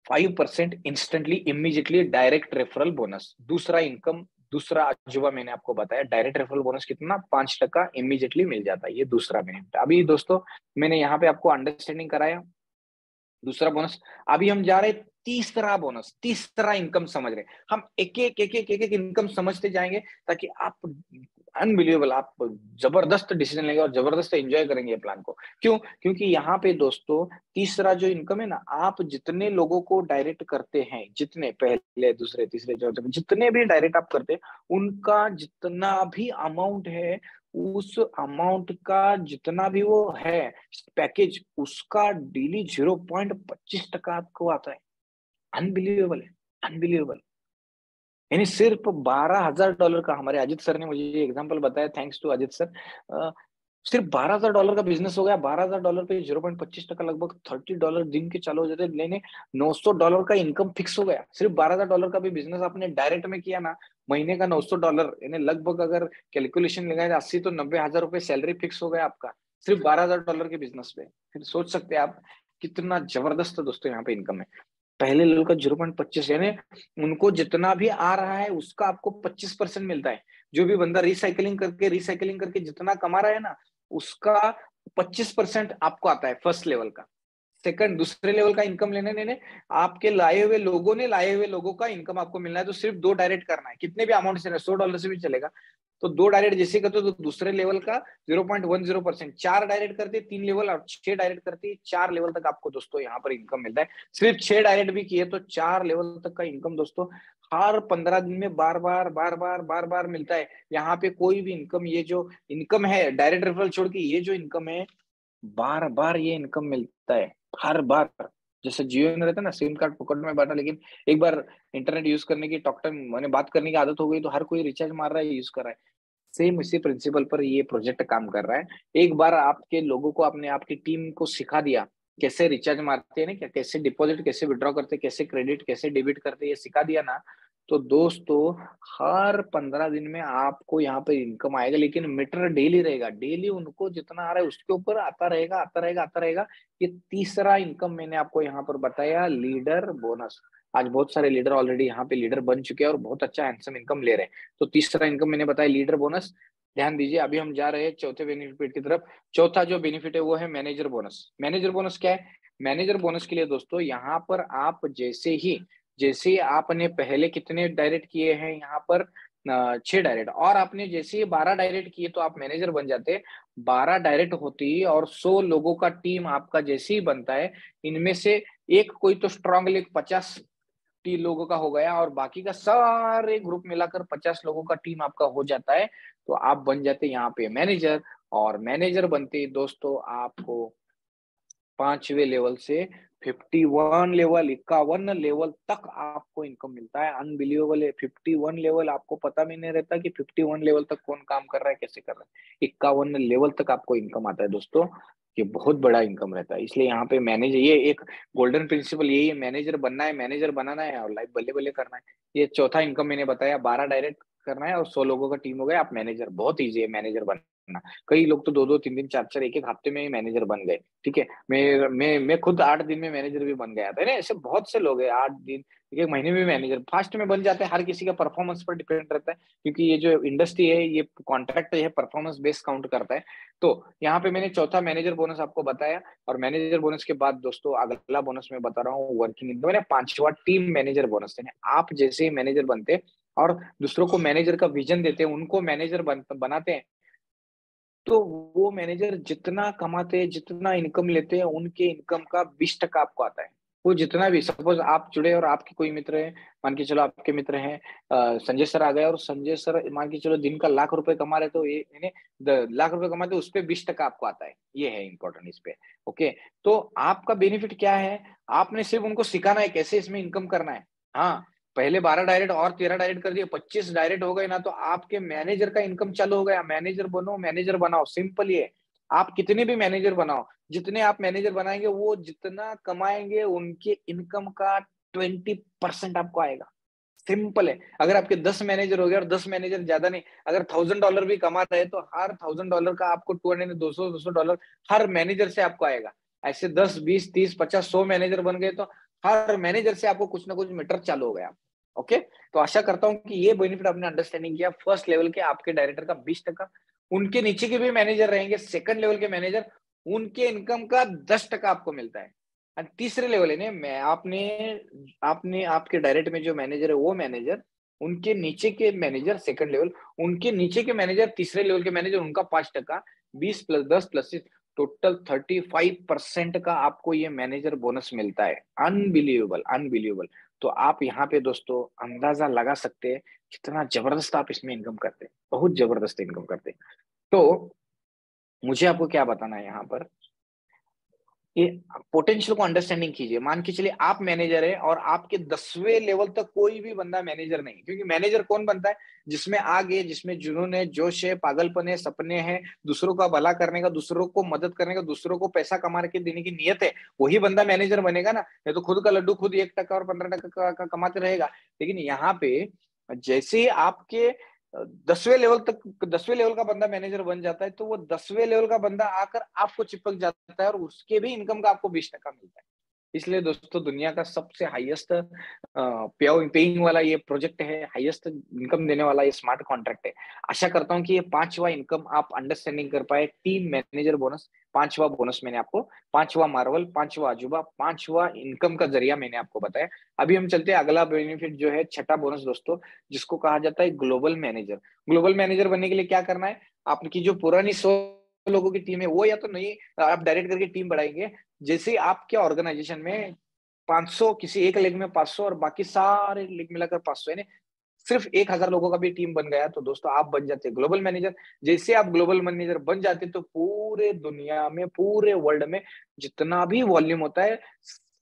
5% instantly, immediately direct referral bonus. दूसरा इनकम, दूसरा अजूबा मैंने आपको बताया, डायरेक्ट रेफरल बोनस कितना, 5% इमीडिएटली मिल जाता है। ये दूसरा बेनिफिट। अभी दोस्तों मैंने यहाँ पे आपको अंडरस्टैंडिंग कराया दूसरा बोनस। अभी हम जा रहे हैं तीसरा बोनस, तीसरा इनकम समझ रहे हैं हम। एक एक इनकम समझते जाएंगे ताकि आप अनबिलीवेबल, आप जबरदस्त डिसीजन लेंगे और जबरदस्त एंजॉय करेंगे ये प्लान को। क्यों? क्योंकि यहाँ पे दोस्तों तीसरा जो इनकम है ना, आप जितने लोगों को डायरेक्ट करते हैं, जितने पहले, दूसरे, तीसरे, चौथे, जितने भी डायरेक्ट आप करते हैं, उनका जितना भी अमाउंट है, उस अमाउंट का जितना भी वो है पैकेज, उसका डेली 0.25% आपको आता है। अनबिलीवेबल है, अनबिलीवेबल। यानी सिर्फ $12,000 का, हमारे अजित सर ने मुझे ये एग्जांपल बताया, थैंक्स टू अजित सर। सिर्फ $12,000 का बिजनेस हो गया। $12,000 पे 0.25% लगभग $30 दिन के चालू हो जाते, लेने $900 का इनकम फिक्स हो गया। सिर्फ $12,000 का भी बिजनेस आपने डायरेक्ट में किया ना, महीने का $900, यानी लगभग अगर कैलकुलेशन लगाए 80 तो $90,000 सैलरी फिक्स हो गया आपका, सिर्फ $12,000 के बिजनेस पे। फिर सोच सकते हैं आप कितना जबरदस्त दोस्तों यहाँ पे इनकम है। पहले लेवल का 0.25, यानी उनको जितना भी आ रहा है उसका आपको 25% मिलता है। जो भी बंदा रिसाइकलिंग करके जितना कमा रहा है ना, उसका 25% आपको आता है फर्स्ट लेवल का। सेकंड, दूसरे लेवल का इनकम लेने आपके लाए हुए लोगों का इनकम आपको मिलना है। तो सिर्फ 2 डायरेक्ट करना है, कितने भी अमाउंट से, $100 से भी चलेगा। तो 2 डायरेक्ट जैसे करते हो तो दूसरे लेवल का 0.10%, 4 डायरेक्ट करते 3 लेवल, और 6 डायरेक्ट करते 4 लेवल तक आपको दोस्तों यहाँ पर इनकम मिलता है। सिर्फ 6 डायरेक्ट भी किए तो 4 लेवल तक का इनकम दोस्तों हर 15 दिन में बार बार मिलता है। यहाँ पे कोई भी इनकम, ये जो इनकम है डायरेक्ट रेफरल छोड़ के, ये जो इनकम है बार बार ये इनकम मिलता है हर बार। जैसे जियो में रहता है ना, सिम कार्ड पॉकेट में बैठा, लेकिन एक बार इंटरनेट यूज करने की, टॉक टाइम मैंने बात करने की आदत हो गई तो हर कोई रिचार्ज मार रहा है, यूज कर रहा है। सेम इसी प्रिंसिपल पर ये प्रोजेक्ट काम कर रहा है। एक बार आपके लोगों को, आपने आपकी टीम को सिखा दिया कैसे रिचार्ज मारते हैं ना, क्या कैसे डिपॉजिट, कैसे विड्रॉ करते, कैसे क्रेडिट, कैसे डेबिट करते, ये सिखा दिया ना, तो दोस्तों हर 15 दिन में आपको यहाँ पे इनकम आएगा। लेकिन मीटर डेली रहेगा, डेली उनको जितना आ रहा है उसके ऊपर आता रहेगा। ये तीसरा इनकम मैंने आपको यहाँ पर बताया, लीडर बोनस। आज बहुत सारे लीडर ऑलरेडी यहाँ पे लीडर बन चुके हैं और बहुत अच्छा हैंडसम इनकम ले रहे हैं। तो तीसरा इनकम मैंने बताया लीडर बोनस। ध्यान दीजिए, अभी हम जा रहे हैं चौथे बेनिफिट की तरफ। चौथा जो बेनिफिट है वो है मैनेजर बोनस। मैनेजर बोनस क्या है? मैनेजर बोनस के लिए दोस्तों यहाँ पर आप जैसे आपने पहले कितने डायरेक्ट किए हैं यहाँ पर, 6 डायरेक्ट, और आपने जैसे ही 12 डायरेक्ट किए तो आप मैनेजर बन जाते। 12 डायरेक्ट होती है और 100 लोगों का टीम आपका जैसे ही बनता है, इनमें से एक कोई तो स्ट्रांगली 50 लोगों का हो गया और बाकी का सारे ग्रुप मिलाकर 50 लोगों का टीम आपका हो जाता है, तो आप बन जाते यहाँ पे मैनेजर। और मैनेजर बनते दोस्तों आपको 5वें लेवल से 51 लेवल, 51 लेवल तक आपको इनकम मिलता है। अनबिलीवेबल है, 51 लेवल आपको पता भी नहीं रहता कि 51 लेवल तक कौन काम कर रहा है, कैसे कर रहा है। 51 लेवल तक आपको इनकम आता है दोस्तों, ये बहुत बड़ा इनकम रहता है। इसलिए यहाँ पे मैनेजर, ये एक गोल्डन प्रिंसिपल यही है, मैनेजर बनना है, मैनेजर बनाना है और लाइफ बल्ले बल्ले करना है। ये चौथा इनकम मैंने बताया, 12 डायरेक्ट करना है और 100 लोगों का टीम हो गया, आप मैनेजर। बहुत ईजी है मैनेजर बनना। कई लोग तो 2-2, 3-3, 4-4, एक हफ्ते में ही मैनेजर बन गए। ठीक है, मैं खुद 8 दिन में मैनेजर भी बन गया था ना। ऐसे बहुत से लोग हैं 8 दिन, एक महीने में मैनेजर फास्ट में बन जाते हैं। हर किसी का परफॉर्मेंस पर डिपेंड रहता है, क्योंकि ये जो इंडस्ट्री है, ये कॉन्ट्रैक्ट है, परफॉर्मेंस बेस काउंट करता है। तो यहाँ पे मैंने चौथा मैनेजर बोनस आपको बताया। और मैनेजर बोनस के बाद दोस्तों अगला बोनस मैं बता रहा हूँ वर्किंग इनकम, मैंने 5वां टीम मैनेजर बोनस। आप जैसे ही मैनेजर बनते और दूसरों को मैनेजर का विजन देते हैं, उनको मैनेजर बनाते हैं, तो वो मैनेजर जितना कमाते हैं, जितना इनकम लेते हैं, उनके इनकम का 20% आपको आता है। वो जितना भी, सपोज आप जुड़े और आपके कोई मित्र है, मान के चलो आपके मित्र हैं संजय सर आ गए, और संजय सर मान के चलो दिन का ₹1,00,000 कमा रहे, तो ये यानी ₹1,00,000 कमाते, उस पर 20% आपको आता है। ये है इंपॉर्टेंट इस पे। ओके, तो आपका बेनिफिट क्या है? आपने सिर्फ उनको सिखाना है कैसे इसमें इनकम करना है। हाँ, पहले 12 डायरेक्ट और 13 डायरेक्ट कर दिए, 25 डायरेक्ट हो गए ना, तो आपके मैनेजर का इनकम चालू हो गया। मैनेजर बनो, मैनेजर बनाओ, सिंपल ये। आप कितने भी मैनेजर बनाओ, जितने आप मैनेजर बनाएंगे, वो जितना कमाएंगे उनके इनकम का 20% आपको आएगा। सिंपल है। अगर आपके 10 मैनेजर हो गए, और 10 मैनेजर ज्यादा नहीं, अगर $1,000 भी कमा रहे हैं, तो हर $1,000 का आपको 200, $200 हर मैनेजर से आपको आएगा। ऐसे 10, 20, 30, 50, 100 मैनेजर बन गए, तो हर मैनेजर से आपको कुछ ना कुछ मीटर चालू हो गया। ओके, तो आशा करता हूं कि ये बेनिफिट आपने अंडरस्टैंडिंग किया। फर्स्ट लेवल के आपके डायरेक्टर का 20%, उनके नीचे के भी मैनेजर रहेंगे, सेकंड लेवल के मैनेजर, उनके इनकम का 10% आपको मिलता है। और तीसरे लेवल है, मैं आपने आपने आपके डायरेक्ट में जो मैनेजर है, वो मैनेजर, उनके नीचे के मैनेजर सेकंड लेवल, उनके नीचे के मैनेजर तीसरे लेवल के मैनेजर, उनका 5%, 20 + 10 + 6, टोटल 35% का आपको ये मैनेजर बोनस मिलता है। Unbelievable, unbelievable. तो आप यहाँ पे दोस्तों अंदाजा लगा सकते हैं कितना जबरदस्त आप इसमें इनकम करते हैं, बहुत जबरदस्त इनकम करते हैं। तो मुझे आपको क्या बताना है यहाँ पर, ये पोटेंशियल को अंडरस्टैंडिंग कीजिए। मान के चलिए आप मैनेजर है और आपके 10वें लेवल तक कोई भी बंदा मैनेजर नहीं, क्योंकि मैनेजर कौन बनता है? जिसमें आग है, जिसमें जुनून है, जोश है, पागलपन है, सपने हैं, दूसरों का भला करने का, दूसरों को मदद करने का, दूसरों को पैसा कमा के देने की नियत है, वही बंदा मैनेजर बनेगा ना। ये तो खुद का लड्डू खुद 1% और 15% का कमाते रहेगा। लेकिन यहाँ पे जैसे ही आपके 10वें लेवल का बंदा मैनेजर बन जाता है, तो वो 10वें लेवल का बंदा आकर आपको चिपक जाता है और उसके भी इनकम का आपको 20% मिलता है। इसलिए दोस्तों दुनिया का सबसे हाईएस्ट पेइंग वाला ये प्रोजेक्ट है, हाईएस्ट इनकम देने वाला ये स्मार्ट कॉन्ट्रैक्ट है। आशा करता हूँ कि ये पांचवा इनकम आप अंडरस्टैंडिंग कर पाए। टीम मैनेजर बोनस, पांचवा बोनस मैंने आपको, पांचवा मार्वल, पांचवा अजूबा, पांचवा इनकम का जरिया मैंने आपको बताया। अभी हम चलते हैं अगला बेनिफिट जो है छठा बोनस दोस्तों, जिसको कहा जाता है ग्लोबल मैनेजर। ग्लोबल मैनेजर बनने के लिए क्या करना है? आपकी जो पुरानी 100 लोगों की टीम है वो या तो नहीं, आप डायरेक्ट करके टीम बढ़ाएंगे। जैसे ही आपके ऑर्गेनाइजेशन में 500, किसी एक लेग में 500 और बाकी सारे लेग मिलाकर 500, यानी सिर्फ 1000 लोगों का भी टीम बन गया, तो दोस्तों आप बन जाते हैं ग्लोबल मैनेजर। जैसे आप ग्लोबल मैनेजर बन जाते तो पूरे दुनिया में, पूरे वर्ल्ड में जितना भी वॉल्यूम होता है,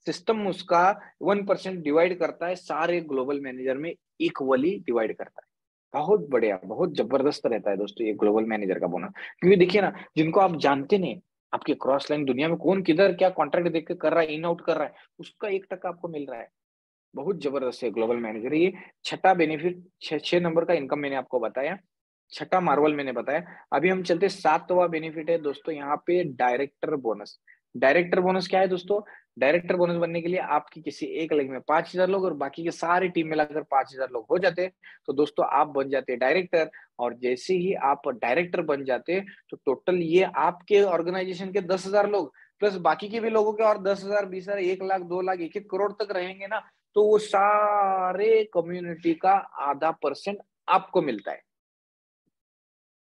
सिस्टम उसका 1% डिवाइड करता है, सारे ग्लोबल मैनेजर में इक्वली डिवाइड करता है। बहुत बढ़िया, बहुत जबरदस्त रहता है दोस्तों ये ग्लोबल मैनेजर का बोनस। क्योंकि देखिए ना, जिनको आप जानते नहीं, आपके क्रॉस लाइन दुनिया में कौन किधर क्या कॉन्ट्रैक्ट देख के कर रहा है, इन आउट कर रहा है, उसका 1% आपको मिल रहा है। बहुत जबरदस्त है ग्लोबल मैनेजर। ये छठा बेनिफिट, 6 नंबर का इनकम मैंने आपको बताया, छठा मार्वल मैंने बताया। अभी हम चलते 7वां बेनिफिट है दोस्तों, यहाँ पे डायरेक्टर बोनस। डायरेक्टर बोनस क्या है दोस्तों? डायरेक्टर बोनस बनने के लिए आपकी किसी एक लेग में 5000 लोग और बाकी के सारी टीम मिलाकर 5000 लोग हो जाते हैं, तो दोस्तों आप बन जाते हैं डायरेक्टर। और जैसे ही आप डायरेक्टर बन जाते हैं, तो टोटल ये आपके ऑर्गेनाइजेशन के 10,000 लोग प्लस बाकी के भी लोगों के और 10,000, 20,000, 1 लाख, 2 लाख, 1-1 करोड़ तक रहेंगे ना, तो वो सारे कम्युनिटी का आधा परसेंट आपको मिलता है।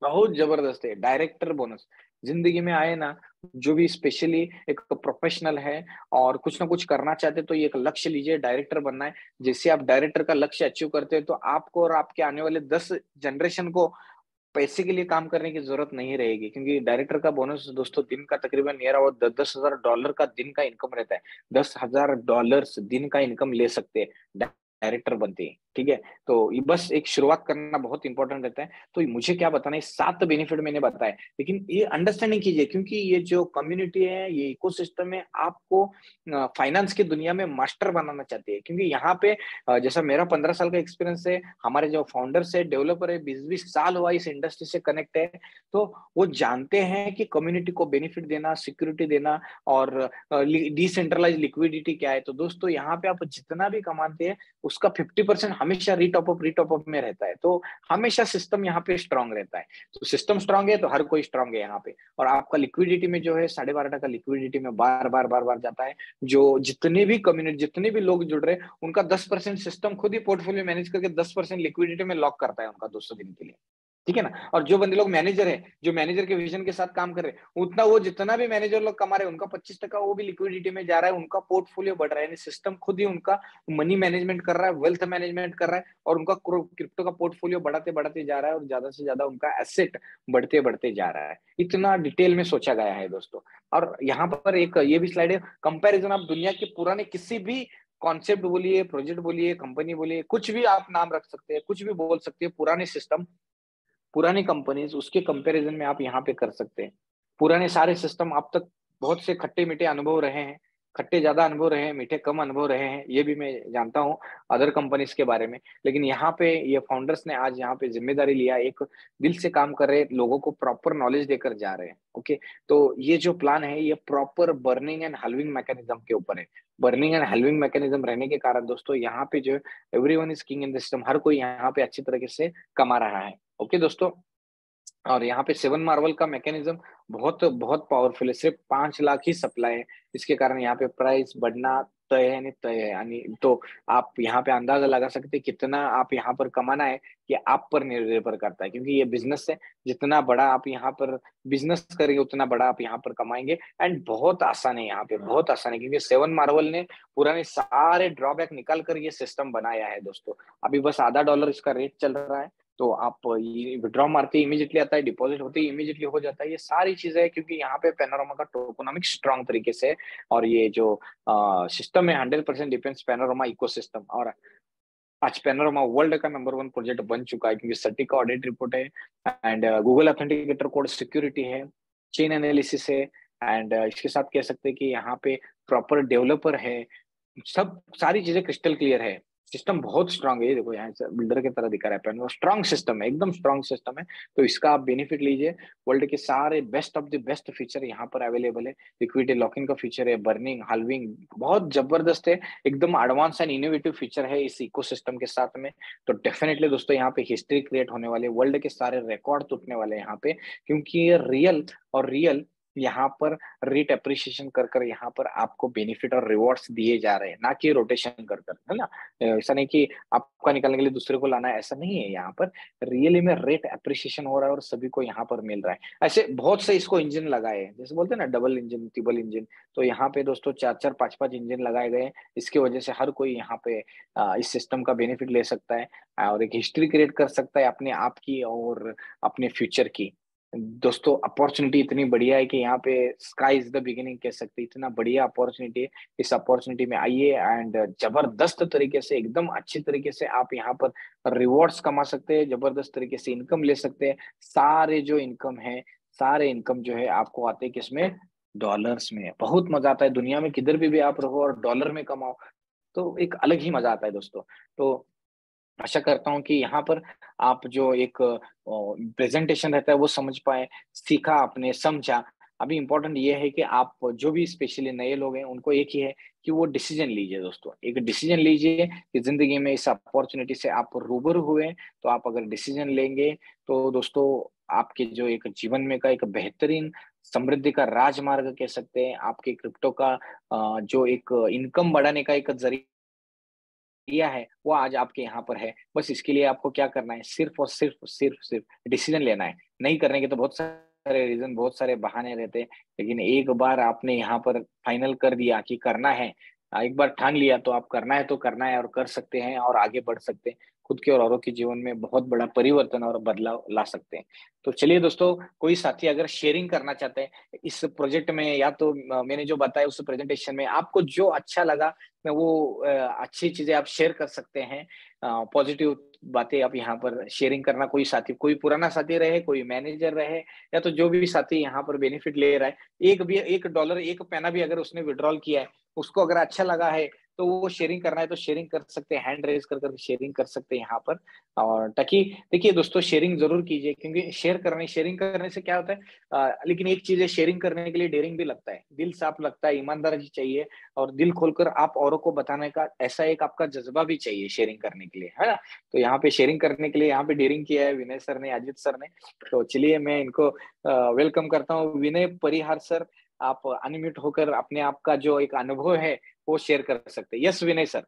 बहुत जबरदस्त है डायरेक्टर बोनस। जिंदगी में आए ना, जो भी स्पेशली एक प्रोफेशनल है और कुछ ना कुछ करना चाहते, तो ये एक लक्ष्य लीजिए, डायरेक्टर बनना है। जैसे आप डायरेक्टर का लक्ष्य अचीव करते हैं, तो आपको और आपके आने वाले 10 जनरेशन को पैसे के लिए काम करने की जरूरत नहीं रहेगी, क्योंकि डायरेक्टर का बोनस दोस्तों दिन का तकरीबन नियर अबाउट $10,000 का दिन का इनकम रहता है। $10,000 दिन का इनकम ले सकते हैं डायरेक्टर बनते हैं। ठीक है, तो ये बस एक शुरुआत करना बहुत इंपॉर्टेंट रहता है। तो मुझे क्या बताना है, 7 बेनिफिट मैंने बताए, लेकिन ये अंडरस्टैंडिंग कीजिए, क्योंकि ये जो कम्युनिटी है, ये इकोसिस्टम है, आपको फाइनेंस की दुनिया में मास्टर बनाना चाहती है। क्योंकि यहाँ पे जैसा मेरा 15 साल का एक्सपीरियंस है, हमारे जो फाउंडर्स है, डेवलपर है, 20-20 साल हुआ इस इंडस्ट्री से कनेक्ट है, तो वो जानते हैं कि कम्युनिटी को बेनिफिट देना, सिक्योरिटी देना और डिसेंट्रलाइज लिक्विडिटी क्या है। तो दोस्तों यहाँ पे आप जितना भी कमाते हैं, उसका 50% हमेशा रीटॉप अप में रहता है। तो हमेशा सिस्टम यहाँ पे स्ट्रांग रहता है। तो सिस्टम स्ट्रांग है तो हर कोई स्ट्रांग है यहाँ पे। और आपका लिक्विडिटी में जो है 12.5% लिक्विडिटी में बार बार बार बार जाता है। जो जितने भी कम्युनिटी, जितने भी लोग जुड़ रहे हैं, उनका 10% सिस्टम खुद ही पोर्टफोलियो मैनेज करके 10% लिक्विडिटी में लॉक करता है उनका 200 दिन के लिए। ठीक है ना। और जो बंदे लोग मैनेजर है, जो मैनेजर के विजन के साथ काम कर रहे हैं, उतना वो जितना भी मैनेजर लोग कमा रहे हैं, उनका 25% वो भी लिक्विडिटी में जा रहा है, उनका पोर्टफोलियो बढ़ रहा है। यानी सिस्टम खुद ही उनका मनी मैनेजमेंट कर रहा है, वेल्थ मैनेजमेंट कर रहा है, और उनका क्रिप्टो का पोर्टफोलियो बढ़ाते बढ़ाते जा रहा है, और ज्यादा से ज्यादा उनका एसेट बढ़ते बढ़ते जा रहा है। इतना डिटेल में सोचा गया है दोस्तों। और यहाँ पर एक ये भी स्लाइड है, कंपैरिजन। आप दुनिया के पुराने किसी भी कॉन्सेप्ट बोलिए, प्रोजेक्ट बोलिए, कंपनी बोलिए, कुछ भी आप नाम रख सकते हैं, कुछ भी बोल सकते हैं, पुराने सिस्टम, पुरानी कंपनीज, उसके कंपैरिजन में आप यहाँ पे कर सकते हैं। पुराने सारे सिस्टम आप तक बहुत से खट्टे मीठे अनुभव रहे हैं, खट्टे ज्यादा अनुभव रहे हैं, मीठे कम अनुभव रहे हैं, ये भी मैं जानता हूँ अदर कंपनीज के बारे में। लेकिन यहाँ पे ये फाउंडर्स ने आज यहाँ पे जिम्मेदारी लिया, एक दिल से काम कर रहे, लोगों को प्रॉपर नॉलेज देकर जा रहे हैं। ओके, तो ये जो प्लान है, ये प्रॉपर बर्निंग एंड हल्विंग मैकेनिज्म के ऊपर है। बर्निंग एंड हल्विंग मैकेनिज्म रहने के कारण दोस्तों यहाँ पे जो everyone is king in the system, हर कोई यहाँ पे अच्छी तरीके से कमा रहा है। ओके दोस्तों, और यहाँ पे 7 मार्वल का मैकेनिज्म बहुत बहुत पावरफुल है। सिर्फ 5 लाख ही सप्लाई है, इसके कारण यहाँ पे प्राइस बढ़ना तय है, नहीं तय है। यानी तो आप यहाँ पे अंदाजा लगा सकते हैं कितना आप यहाँ पर कमाना है, कि आप पर निर्भर करता है। क्योंकि ये बिजनेस है, जितना बड़ा आप यहाँ पर बिजनेस करेंगे, उतना बड़ा आप यहाँ पर कमाएंगे। एंड बहुत आसान है, यहाँ पे बहुत आसान है, क्योंकि 7 मार्वल ने पुराने सारे ड्रॉबैक निकाल कर ये सिस्टम बनाया है दोस्तों। अभी बस $0.5 इसका रेट चल रहा है, तो आप ये विड्रॉ मारते ही इमीडिएटली आता है, डिपॉजिट होते ही इमीडिएटली हो जाता है। ये सारी चीजें हैं क्योंकि यहाँ पे पैनोरामा का टोकोनॉमिक स्ट्रांग तरीके से, और ये जो सिस्टम है 100% डिपेंड्स पैनोरामा इकोसिस्टम। और आज पैनोरामा वर्ल्ड का नंबर 1 प्रोजेक्ट बन चुका है क्योंकि सटी का ऑडिट रिपोर्ट है, and Google authenticator code security है, चेन एनालिसिस है, एंड इसके साथ कह सकते हैं कि यहाँ पे प्रॉपर डेवलपर है, सब सारी चीजें क्रिस्टल क्लियर है। सिस्टम बहुत स्ट्रांग है, ये देखो यहाँ से बिल्डर की तरह दिखा रहा है पैन, स्ट्रांग सिस्टम है, एकदम स्ट्रांग सिस्टम है। तो इसका आप बेनिफिट लीजिए। वर्ल्ड के सारे best of the best feature यहाँ पर अवेलेबल है। लिक्विडिटी लॉकिंग का फीचर है, बर्निंग, हाल्विंग, बहुत जबरदस्त है, एकदम एडवांस एंड इनोवेटिव फीचर है इस इकोसिस्टम के साथ में। तो डेफिनेटली दोस्तों यहाँ पे हिस्ट्री क्रिएट होने वाले, वर्ल्ड के सारे रिकॉर्ड टूटने वाले यहाँ पे, क्योंकि ये रियल यहाँ पर रेट अप्रिसिएशन कर कर यहाँ पर आपको बेनिफिट और रिवॉर्ड्स दिए जा रहे हैं, ना कि रोटेशन कर कर, है ना। ऐसा नहीं कि आपका निकालने के लिए दूसरे को लाना है, ऐसा नहीं है। यहाँ पर रियली में रेट अप्रिसिएशन हो रहा है और सभी को यहाँ पर मिल रहा है। ऐसे बहुत से इसको इंजन लगाए हैं, जैसे बोलते हैं ना डबल इंजन, ट्रिपल इंजन, तो यहाँ पे दोस्तों 4-4, 5-5 इंजन लगाए गए हैं। इसकी वजह से हर कोई यहाँ पे इस सिस्टम का बेनिफिट ले सकता है और एक हिस्ट्री क्रिएट कर सकता है अपने आप की और अपने फ्यूचर की। दोस्तों अपॉर्चुनिटी इतनी बढ़िया है कि यहाँ पे स्काई इज द बिगिनिंग कह सकते हैं, इतना बढ़िया अपॉर्चुनिटी है। इस अपॉर्चुनिटी में आइए एंड जबरदस्त तरीके से, एकदम अच्छी तरीके से आप यहाँ पर रिवॉर्ड्स कमा सकते हैं, जबरदस्त तरीके से इनकम ले सकते हैं। सारे जो इनकम है, सारे इनकम जो है आपको आते हैं किसमें? डॉलर्स में। बहुत मजा आता है, दुनिया में किधर भी आप रहो और डॉलर में कमाओ तो एक अलग ही मजा आता है दोस्तों। तो आशा करता हूँ कि यहाँ पर आप जो एक प्रेजेंटेशन रहता है वो समझ पाए, सीखा आपने, समझा। अभी इम्पोर्टेंट ये है कि आप जो भी स्पेशली नए लोग हैं उनको एक ही है कि वो डिसीजन लीजिए दोस्तों, एक डिसीजन लीजिए कि जिंदगी में इस अपॉर्चुनिटी से आप रूबरू हुए, तो आप अगर डिसीजन लेंगे तो दोस्तों आपके जो एक जीवन में का एक बेहतरीन समृद्धि का राजमार्ग कह सकते हैं, आपके क्रिप्टो का जो एक इनकम बढ़ाने का एक जरिया दिया है वो आज आपके यहाँ पर है। बस इसके लिए आपको क्या करना है? सिर्फ और सिर्फ डिसीजन लेना है। नहीं करने के तो बहुत सारे रीजन, बहुत सारे बहाने रहते हैं, लेकिन एक बार आपने यहाँ पर फाइनल कर दिया कि करना है, एक बार ठान लिया तो आप करना है तो करना है और कर सकते हैं और आगे बढ़ सकते हैं। खुद के और औरों के जीवन में बहुत बड़ा परिवर्तन और बदलाव ला सकते हैं। तो चलिए दोस्तों, कोई साथी अगर शेयरिंग करना चाहते हैं इस प्रोजेक्ट में, या तो मैंने जो बताया उस प्रेजेंटेशन में आपको जो अच्छा लगा में वो अच्छी चीजें आप शेयर कर सकते हैं, पॉजिटिव बातें आप यहाँ पर शेयरिंग करना। कोई साथी, कोई पुराना साथी रहे, कोई मैनेजर रहे, या तो जो भी साथी यहाँ पर बेनिफिट ले रहा है, $1, एक पैना भी अगर उसने विड्रॉल किया है, उसको अगर अच्छा लगा है तो वो शेयरिंग करना है तो शेयरिंग कर सकते हैं, हैंड रेज कर कर शेयरिंग कर सकते हैं यहाँ पर। और ताकि देखिए दोस्तों, शेयरिंग जरूर कीजिए क्योंकि शेयरिंग करने से क्या होता है, लेकिन एक चीज है, शेयरिंग करने के लिए डेयरिंग भी लगता है, दिल साफ लगता है, ईमानदारी चाहिए, और दिल खोलकर आप औरों को बताने का ऐसा एक आपका जज्बा भी चाहिए शेयरिंग करने के लिए, है ना। तो यहाँ पे शेयरिंग करने के लिए यहाँ पे डेयरिंग किया है विनय सर ने, अजित सर ने। तो चलिए मैं इनको वेलकम करता हूँ। विनय परिहार सर, आप अनम्यूट होकर अपने आप का जो एक अनुभव है वो शेयर कर सकते हैं। यस विनय सर।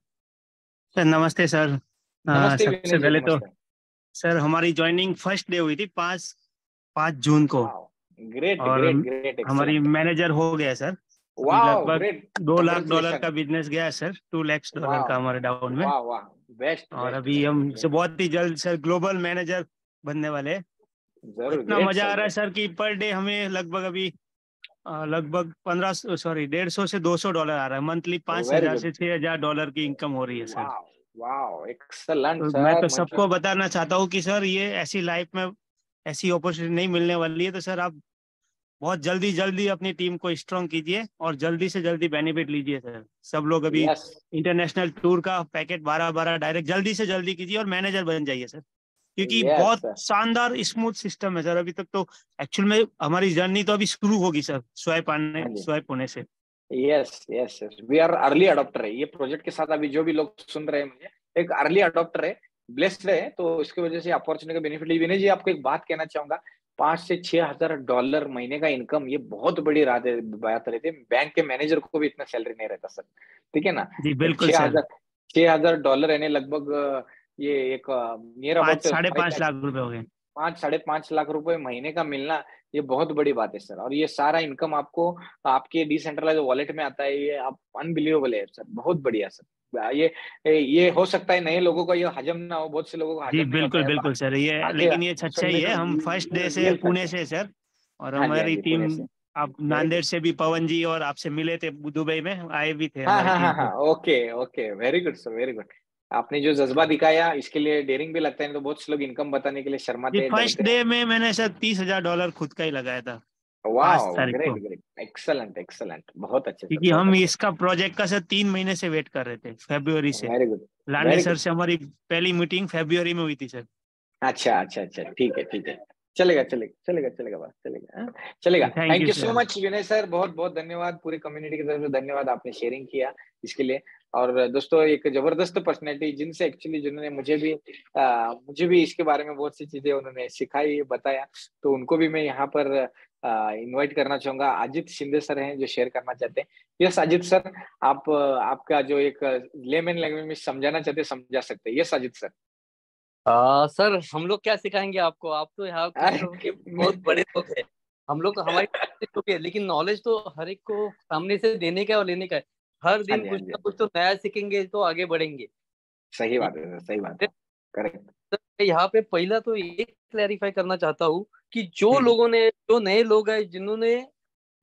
सर नमस्ते सर। नमस्ते सबसे विनय जी, पहले तो नमस्ते। सर हमारी ज्वाइनिंग फर्स्ट डे हुई थी 5 जून को। वाह, ग्रेट और ग्रेट ग्रेट, हमारी एक्सेलेंट। मैनेजर हो गया सर। अभी वाह लगभग ग्रेट, 2 लाख डॉलर कंग्रेचुलेशन। का बिजनेस गया है सर, $2 लाख का वाह हमारे डाउन में। वाह वाह, बेस्ट और बेस्ट अभी हम बेस्ट। बहुत ही जल्द सर ग्लोबल मैनेजर बनने वाले हैं। और जरूर, इतना ग्रेट मजा सर, आ रहा है ग्रेट। सर कि पर डे हमें लगभग अभी लगभग 150 से $200 आ रहा है मंथली। पाँच वेरी हजार गुड। से $6,000 की इनकम हो रही है सर। वाह वाह, एक्सलेंट तो मैं सर, तो मतलब। सबको बताना चाहता हूँ कि सर ये ऐसी लाइफ में ऐसी अपॉर्चुनिटी नहीं मिलने वाली है। तो सर आप बहुत जल्दी जल्दी अपनी टीम को स्ट्रांग कीजिए और जल्दी से जल्दी बेनिफिट लीजिए सर। सब लोग अभी यस इंटरनेशनल टूर का पैकेट 12-12 डायरेक्ट जल्दी से जल्दी कीजिए और मैनेजर बन जाइए सर। क्योंकि यस बहुत शानदार स्मूथ सिस्टम है सर अभी तक तो। एक्चुअल में हमारी जर्नी तो अभी शुरू होगी सर, हाँ जी, स्वाइप होने से। Yes yes yes, we are early adopter है ये प्रोजेक्ट के साथ। अभी जो भी लोग सुन रहे हैं मुझे, एक अर्ली अडॉप्टर है, ब्लेस्ड है, तो इसकी वजह से अपॉर्चुनिटी का बेनिफिट ली। विनय जी, आपको एक बात कहना चाहूंगा, $5,000 से $6,000 महीने का इनकम, ये बहुत बड़ी बात रहती है। बैंक के मैनेजर को भी इतना सैलरी नहीं रहता सर, ठीक है ना। जी तो बिल्कुल छह सर। हजार $6,000 यानी लगभग ये एक नियर पाँच अबाउट साढ़े 5 पाँच लाख, लाख रुपए हो गए। 5-5.5 लाख रुपए महीने का मिलना, ये बहुत बड़ी बात है सर। और ये सारा इनकम आपको आपके डिसेंट्रलाइज वॉलेट में आता है, ये आप अनबिलीवेबल है सर, बहुत बढ़िया सर। ये हो सकता है नए लोगों को ये हजम ना हो, बहुत से लोगों को जी हजम नहीं होता बिल्कुल है, बिल्कुल सर, ये आगे लेकिन ये सच्चाई सुनने है, में हम फर्स्ट डे से मिल पुणे सकते हैं। से सर, और हाँ जी, हाँ हमारी जी, टीम पुणे से। आप वेरी नांदेड़ गुड। से भी पवन जी और आपसे मिले थे दुबई में, आए भी थे हाँ हमारी हाँ टीम हाँ से। हाँ, okay okay, very good sir, very good. आपने जो जज्बा दिखाया इसके लिए डेयरिंग भी लगता है, नहीं तो बहुत से लोग इनकम बताने के लिए जी शर्माते हैं, फर्स्ट डरते हैं। डे में मैंने सर $30,000 खुद का ही लगाया था, वाह, 5 तारीख ग्रेट को। ग्रेट, एक्सलेंट एक्सलेंट, बहुत अच्छे सर, क्योंकि बहुत हम अच्छे। इसका प्रोजेक्ट का सर 3 महीने से वेट कर रहे थे, फरवरी से। वेरी गुड, लांडे वेरी सर गुड। से हमारी पहली मीटिंग फरवरी में हुई थी सर। अच्छा अच्छा अच्छा, ठीक है ठीक है, चलेगा चलेगा चलेगा चलेगा, बात चलेगा, हाँ? चलेगा। Thank thank you you so sir. Much Vinay sir, बहुत बहुत धन्यवाद, पूरी कम्युनिटी की तरफ से धन्यवाद, आपने शेयरिंग किया इसके लिए। और दोस्तों, एक जबरदस्त पर्सनैलिटी जिनसे एक्चुअली जिन्होंने मुझे भी इसके बारे में बहुत सी चीजें उन्होंने सिखाई, बताया, तो उनको भी मैं यहाँ पर इनवाइट करना चाहूंगा। अजित शिंदे सर हैं जो शेयर करना चाहते हैं। यस अजित सर, आप आपका जो एक लेमन लैंग्वेज में समझाना चाहते हैं, समझा सकते हैं। Yes Ajit sir. सर हम लोग क्या सिखाएंगे आपको, आप तो यहाँ के बहुत बड़े लोग हैं। हम लोग हमारी जो भी है, लेकिन नॉलेज तो हर एक को सामने से देने का है और लेने का है। हर हाँ दिन जी, हाँ कुछ जी, ना कुछ तो नया सीखेंगे तो आगे बढ़ेंगे। सही ठीक बात है सर, सही बात है। है, करेक्ट। तो मैं यहाँ पे पहला तो ये क्लैरिफाई करना चाहता हूँ कि हम्म, जो नए लोग हैं जिन्होंने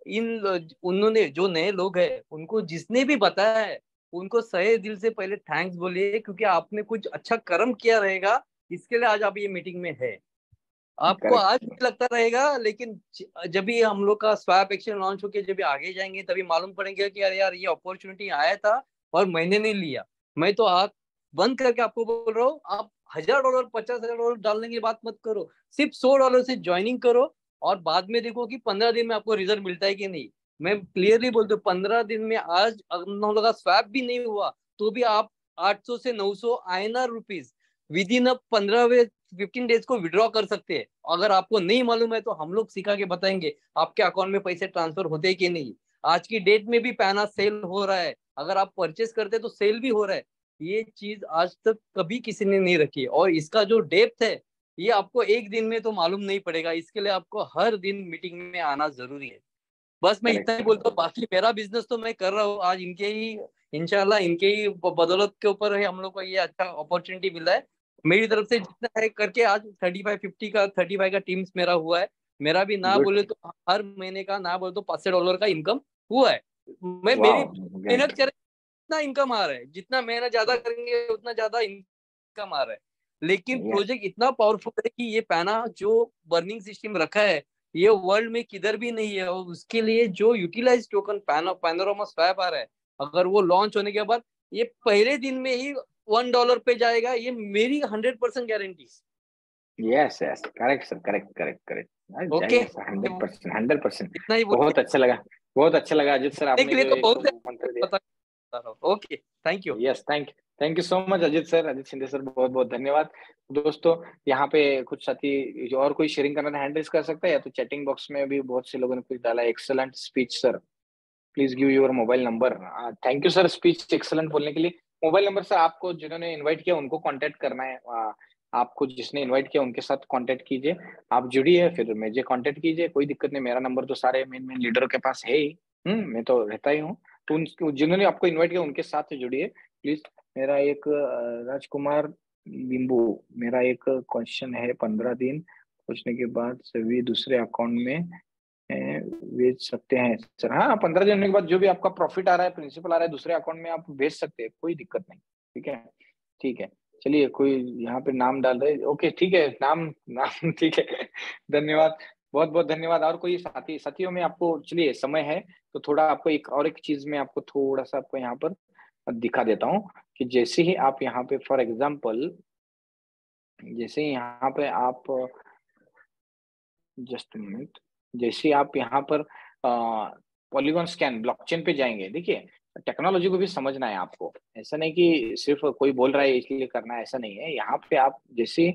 इन उन्होंने जो नए लोग हैं उनको जिसने भी बताया है, उनको सहे दिल से पहले थैंक्स बोलिए, क्योंकि आपने कुछ अच्छा कर्म किया रहेगा, इसके लिए आज आप ये मीटिंग में है। आपको आज करेक्ट। भी लगता रहेगा, लेकिन जब भी हम लोग का स्वैप एक्सचेंज लॉन्च होकर जब भी आगे जाएंगे तभी मालूम पड़ेगा कि अरे यार ये अपॉर्चुनिटी आया था और मैंने नहीं लिया। मैं तो आग बंद करके आपको बोल रहा हूँ, आप $1,000 $50,000 डालने की बात मत करो, सिर्फ $100 से ज्वाइनिंग करो और बाद में देखो कि 15 दिन में आपको रिजल्ट मिलता है कि नहीं। मैं क्लियरली बोलता हूँ 15 दिन में आज हम लोग का स्वैप भी नहीं हुआ तो भी आप 800 से 900 INR rupees with in 15 days को विड्रॉ कर सकते हैं। अगर आपको नहीं मालूम है तो हम लोग सिखा के बताएंगे आपके अकाउंट में पैसे ट्रांसफर होते हैं कि नहीं। आज की डेट में भी पैना सेल हो रहा है, अगर आप परचेस करते हैं तो सेल भी हो रहा है। ये चीज आज तक कभी किसी ने नहीं रखी है और इसका जो डेप्थ है ये आपको एक दिन में तो मालूम नहीं पड़ेगा। इसके लिए आपको हर दिन मीटिंग में आना जरूरी है। बस मैं इतना ही करेक्ट। बोलता हूँ, बाकी मेरा बिजनेस तो मैं कर रहा हूँ आज इनके ही, इंशाल्लाह इनके ही बदौलत के ऊपर है हम लोग को ये अच्छा अपॉर्चुनिटी मिला है। मेरी तरफ से जितना है करके आज 35 का टीम्स मेरा हुआ है। मेरा भी ना गुड। बोले तो हर महीने का ना बोले तो $500 का इनकम हुआ है। मैं मेरी वाओ, मेहनत ग्रेट। कर जितना इनकम आ रहा है, जितना मेहनत ज्यादा करेंगे उतना ज्यादा इनकम आ रहा है। लेकिन यस, प्रोजेक्ट इतना पावरफुल है कि ये पैना जो बर्निंग सिस्टम रखा है ये वर्ल्ड में किधर भी नहीं है। और उसके लिए जो यूटिलाइज टोकन पैनोरामा स्वैप आ रहा है, अगर वो लॉन्च होने के बाद ये पहले दिन में ही $1 पे जाएगा, ये मेरी 100% guarantee. Yes yes, correct sir, correct correct correct. Okay, जाएगा सर, 100%, 100%। इतना ही बोल बहुत अच्छा लगा, बहुत अच्छा लगा अजित सर, के आपने लिए जो तो एक बहुत है, मंत्र दिया। बता रहा हूँ। Okay, thank you. Yes, thank you so much Ajit sir, Ajit Shinde sir, बहुत बहुत धन्यवाद। दोस्तों, यहाँ पे कुछ साथी जो और कोई शेयरिंग करना है हैंड रेज कर सकता है, या तो चैटिंग बॉक्स में भी बहुत से लोगों ने कुछ डाला। Excellent speech sir, please give your mobile number. Thank you sir, speech excellent बोलने के लिए। मोबाइल नंबर सर, आपको जिन्होंने इनवाइट किया उनको कांटेक्ट करना है। आपको जिसने इनवाइट किया उनके साथ कांटेक्ट कीजिए, आप जुड़िए, फिर मुझे कांटेक्ट कीजिए, कोई दिक्कत नहीं। मेरा नंबर तो सारे मेन मेन लीडरों के पास है ही। मैं तो रहता ही हूँ। तो जिन्होंने आपको इनवाइट किया उनके साथ जुड़िए प्लीज। मेरा एक राजकुमार बिंबू, मेरा एक क्वेश्चन है। 15 दिन पूछने के बाद सभी दूसरे अकाउंट में भेज सकते हैं सर? हाँ, 15 दिन होने के बाद जो भी आपका प्रॉफिट आ रहा है, प्रिंसिपल आ रहा है, दूसरे अकाउंट में आप भेज सकते हैं, कोई दिक्कत नहीं। ठीक है, ठीक है। चलिए, कोई यहाँ पे नाम डाल रहे, ओके ठीक है, नाम नाम ठीक है। धन्यवाद, बहुत बहुत धन्यवाद। और कोई साथियों में आपको, चलिए समय है तो थोड़ा आपको एक चीज में आपको थोड़ा सा आपको यहाँ पर दिखा देता हूँ कि जैसे ही आप यहाँ पे फॉर एग्जाम्पल, जैसे ही यहाँ पे आप, जस्ट मिनट, जैसे आप यहाँ पर पॉलीगॉन स्कैन ब्लॉकचेन पे जाएंगे, देखिए टेक्नोलॉजी को भी समझना है आपको। ऐसा नहीं कि सिर्फ कोई बोल रहा है इसलिए करना है, ऐसा नहीं है। यहाँ पे आप जैसे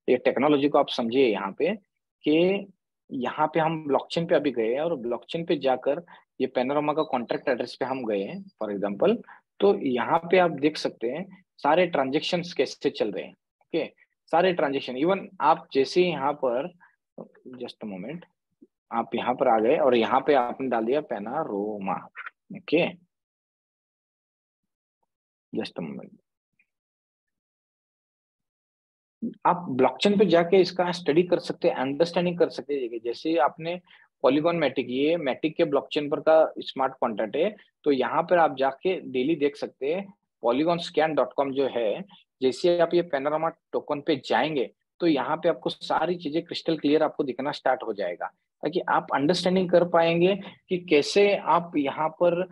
ये टेक्नोलॉजी को आप समझिए यहाँ पे, कि यहाँ पे हम ब्लॉकचेन पे अभी गए हैं और ब्लॉकचेन पे जाकर ये पैनोरामा का कॉन्ट्रैक्ट एड्रेस पे हम गए हैं फॉर एग्जाम्पल। तो यहाँ पे आप देख सकते हैं सारे ट्रांजेक्शन कैसे चल रहे हैं। ओके, सारे ट्रांजेक्शन, इवन आप जैसे यहाँ पर, जस्ट मोमेंट, आप यहाँ पर आ गए और यहाँ पे आपने डाल दिया पैनारोमा। ओके, जस्ट मोमेंट, आप ब्लॉकचेन पे जाके इसका स्टडी कर सकते हैं, अंडरस्टैंडिंग कर सकते हैं। जैसे आपने पॉलीगॉन मैटिक, ये मैटिक के ब्लॉकचेन पर का स्मार्ट कॉन्ट्रैक्ट है, तो यहाँ पर आप जाके डेली देख सकते हैं। polygonscan.com जो है, जैसे आप ये पैनोरामा टोकन पे जाएंगे तो यहाँ पे आपको सारी चीजें क्रिस्टल क्लियर आपको दिखना स्टार्ट हो जाएगा, ताकि आप अंडरस्टैंडिंग कर पाएंगे कि कैसे आप यहाँ पर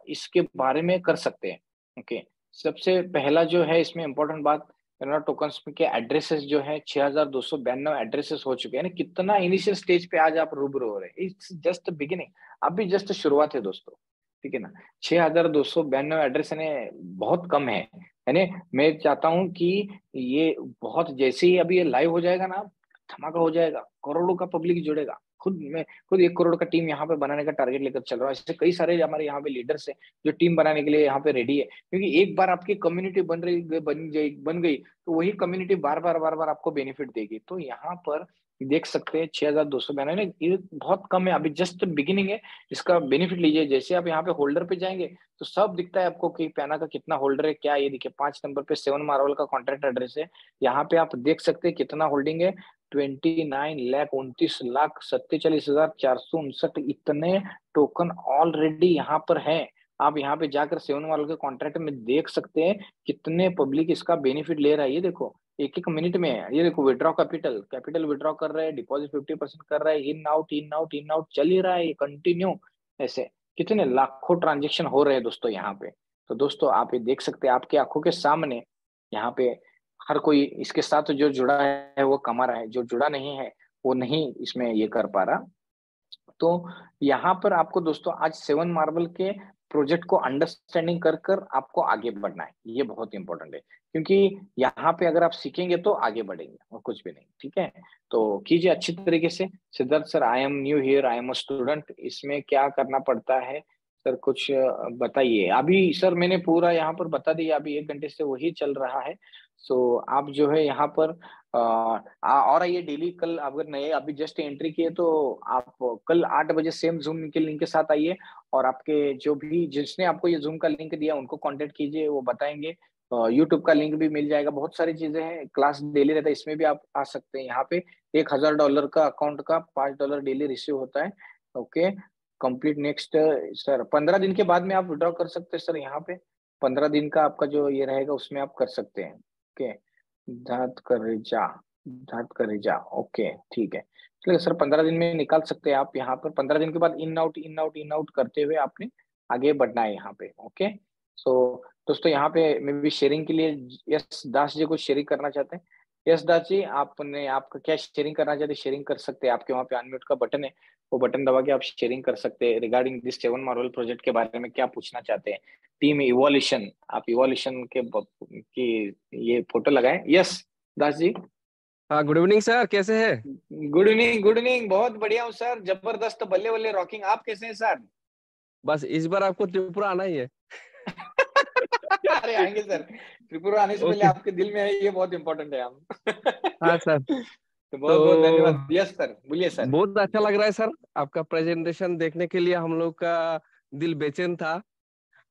इसके बारे में कर सकते हैं। ओके, सबसे पहला जो है इसमें इम्पोर्टेंट बात, पैनोरामा टोकन्स के एड्रेसेस जो है 6292 एड्रेसेस हो चुके हैं ना। कितना इनिशियल स्टेज पे आज आप रूबरू हो रहे हैं, इट्स जस्ट बिगिनिंग, अभी जस्ट शुरुआत है दोस्तों, ठीक है ना। 6292 एड्रेस है, बहुत कम है ना। मैं चाहता हूं कि ये बहुत, जैसे ही अभी ये लाइव हो जाएगा ना, धमाका हो जाएगा, करोड़ों का पब्लिक जुड़ेगा। मैं खुद 1 करोड़ का टीम यहाँ पे बनाने का टारगेट लेकर चल रहा हूँ। ऐसे कई सारे हमारे यहाँ पे लीडर्स हैं जो टीम बनाने के लिए यहाँ पे रेडी है, क्योंकि एक बार आपकी कम्युनिटी बन गई तो वही कम्युनिटी बार बार आपको बेनिफिट देगी। तो यहाँ पर देख सकते हैं 6292, ये बहुत कम है, अभी जस्ट बिगिनिंग है, इसका बेनिफिट लीजिए। जैसे आप यहाँ पे होल्डर पे जाएंगे तो सब दिखता है आपको कि पैना का कितना होल्डर है, क्या ये देखिए 5 नंबर पे 7 मार्वल का कॉन्ट्रैक्ट एड्रेस है। यहाँ पे आप देख सकते हैं कितना होल्डिंग है, 29,29,47,459 इतने टोकन ऑलरेडी यहाँ पर हैं। आप यहाँ पे जाकर 7 वालों के कॉन्ट्रैक्ट में देख सकते हैं कितने पब्लिक इसका बेनिफिट ले रहा है। ये देखो एक एक मिनट में है। ये देखो विड्रॉ कैपिटल विड्रॉ कर रहे हैं, डिपॉजिट 50% कर रहा है, इन आउट चल ही रहा है, ये कंटिन्यू। ऐसे कितने लाखों ट्रांजेक्शन हो रहे हैं दोस्तों यहाँ पे। तो दोस्तों आप ये देख सकते हैं आपकी आंखों के सामने, यहाँ पे हर कोई इसके साथ जो जुड़ा है वो कमा रहा है, जो जुड़ा नहीं है वो नहीं इसमें ये कर पा रहा। तो यहाँ पर आपको दोस्तों आज 7 मार्बल के प्रोजेक्ट को अंडरस्टैंडिंग कर कर आपको आगे बढ़ना है, ये बहुत इंपॉर्टेंट है, क्योंकि यहाँ पे अगर आप सीखेंगे तो आगे बढ़ेंगे और कुछ भी नहीं, ठीक है। तो कीजिए अच्छी तरीके से। Siddharth sir, I am new here, I am a student, इसमें क्या करना पड़ता है सर, कुछ बताइए। अभी सर मैंने पूरा यहाँ पर बता दिया, अभी 1 घंटे से वही चल रहा है। सो आप जो है यहाँ पर और ये डेली कल अगर नए अभी जस्ट एंट्री किए तो आप कल 8 बजे सेम जूम के लिंक के साथ आइए, और आपके जो भी जिसने आपको ये जूम का लिंक दिया उनको कांटेक्ट कीजिए, वो बताएंगे। यूट्यूब का लिंक भी मिल जाएगा, बहुत सारी चीजें हैं, क्लास डेली रहता है, इसमें भी आप आ सकते हैं। यहाँ पे $1,000 का अकाउंट का $5 डेली रिसीव होता है। ओके, कंप्लीट नेक्स्ट सर 15 दिन के बाद में आप विड्रॉ कर सकते हैं सर। यहाँ पे 15 दिन का आपका जो ये रहेगा उसमें आप कर सकते हैं। ओके, धात करेजा, ओके ठीक है, चलिए सर 15 दिन में निकाल सकते हैं आप। यहाँ पर 15 दिन के बाद इन आउट करते हुए आपने आगे बढ़ना है यहाँ पे। ओके, सो दोस्तों यहाँ पे मैं भी शेयरिंग के लिए यस दास जी को शेयरिंग करना चाहते हैं। यस दास जी, आपने आपका क्या शेयरिंग करना चाहते हैं, शेयरिंग कर सकते हैं, आपके वहाँ पे अनम्यूट का बटन है, वो बटन दबा के आप शेयरिंग कर सकते हैं। रिगार्डिंग दिस 7 मार्वल प्रोजेक्ट के बारे में क्या पूछना चाहते हैं, टीम इवोल्यूशन, आप इवोल्यूशन के की ये फोटो लगाए। यस दास जी। हाँ, गुड इवनिंग सर, कैसे हैं? गुड इवनिंग, गुड इवनिंग, बहुत बढ़िया हूँ सर, जबरदस्त, बल्ले बल्ले रॉकिंग। आप कैसे हैं सर? बस इस बार आपको त्रिपुरा आना ही है। अरे आएंगे सर, त्रिपुरा आने से पहले आपके दिल में है, ये बहुत इंपॉर्टेंट है हम। हाँ सर, तो बहुत बहुत धन्यवाद। यस सर, बोलिए सर। बहुत अच्छा लग रहा है सर, आपका प्रेजेंटेशन देखने के लिए हम लोग का दिल बेचैन था।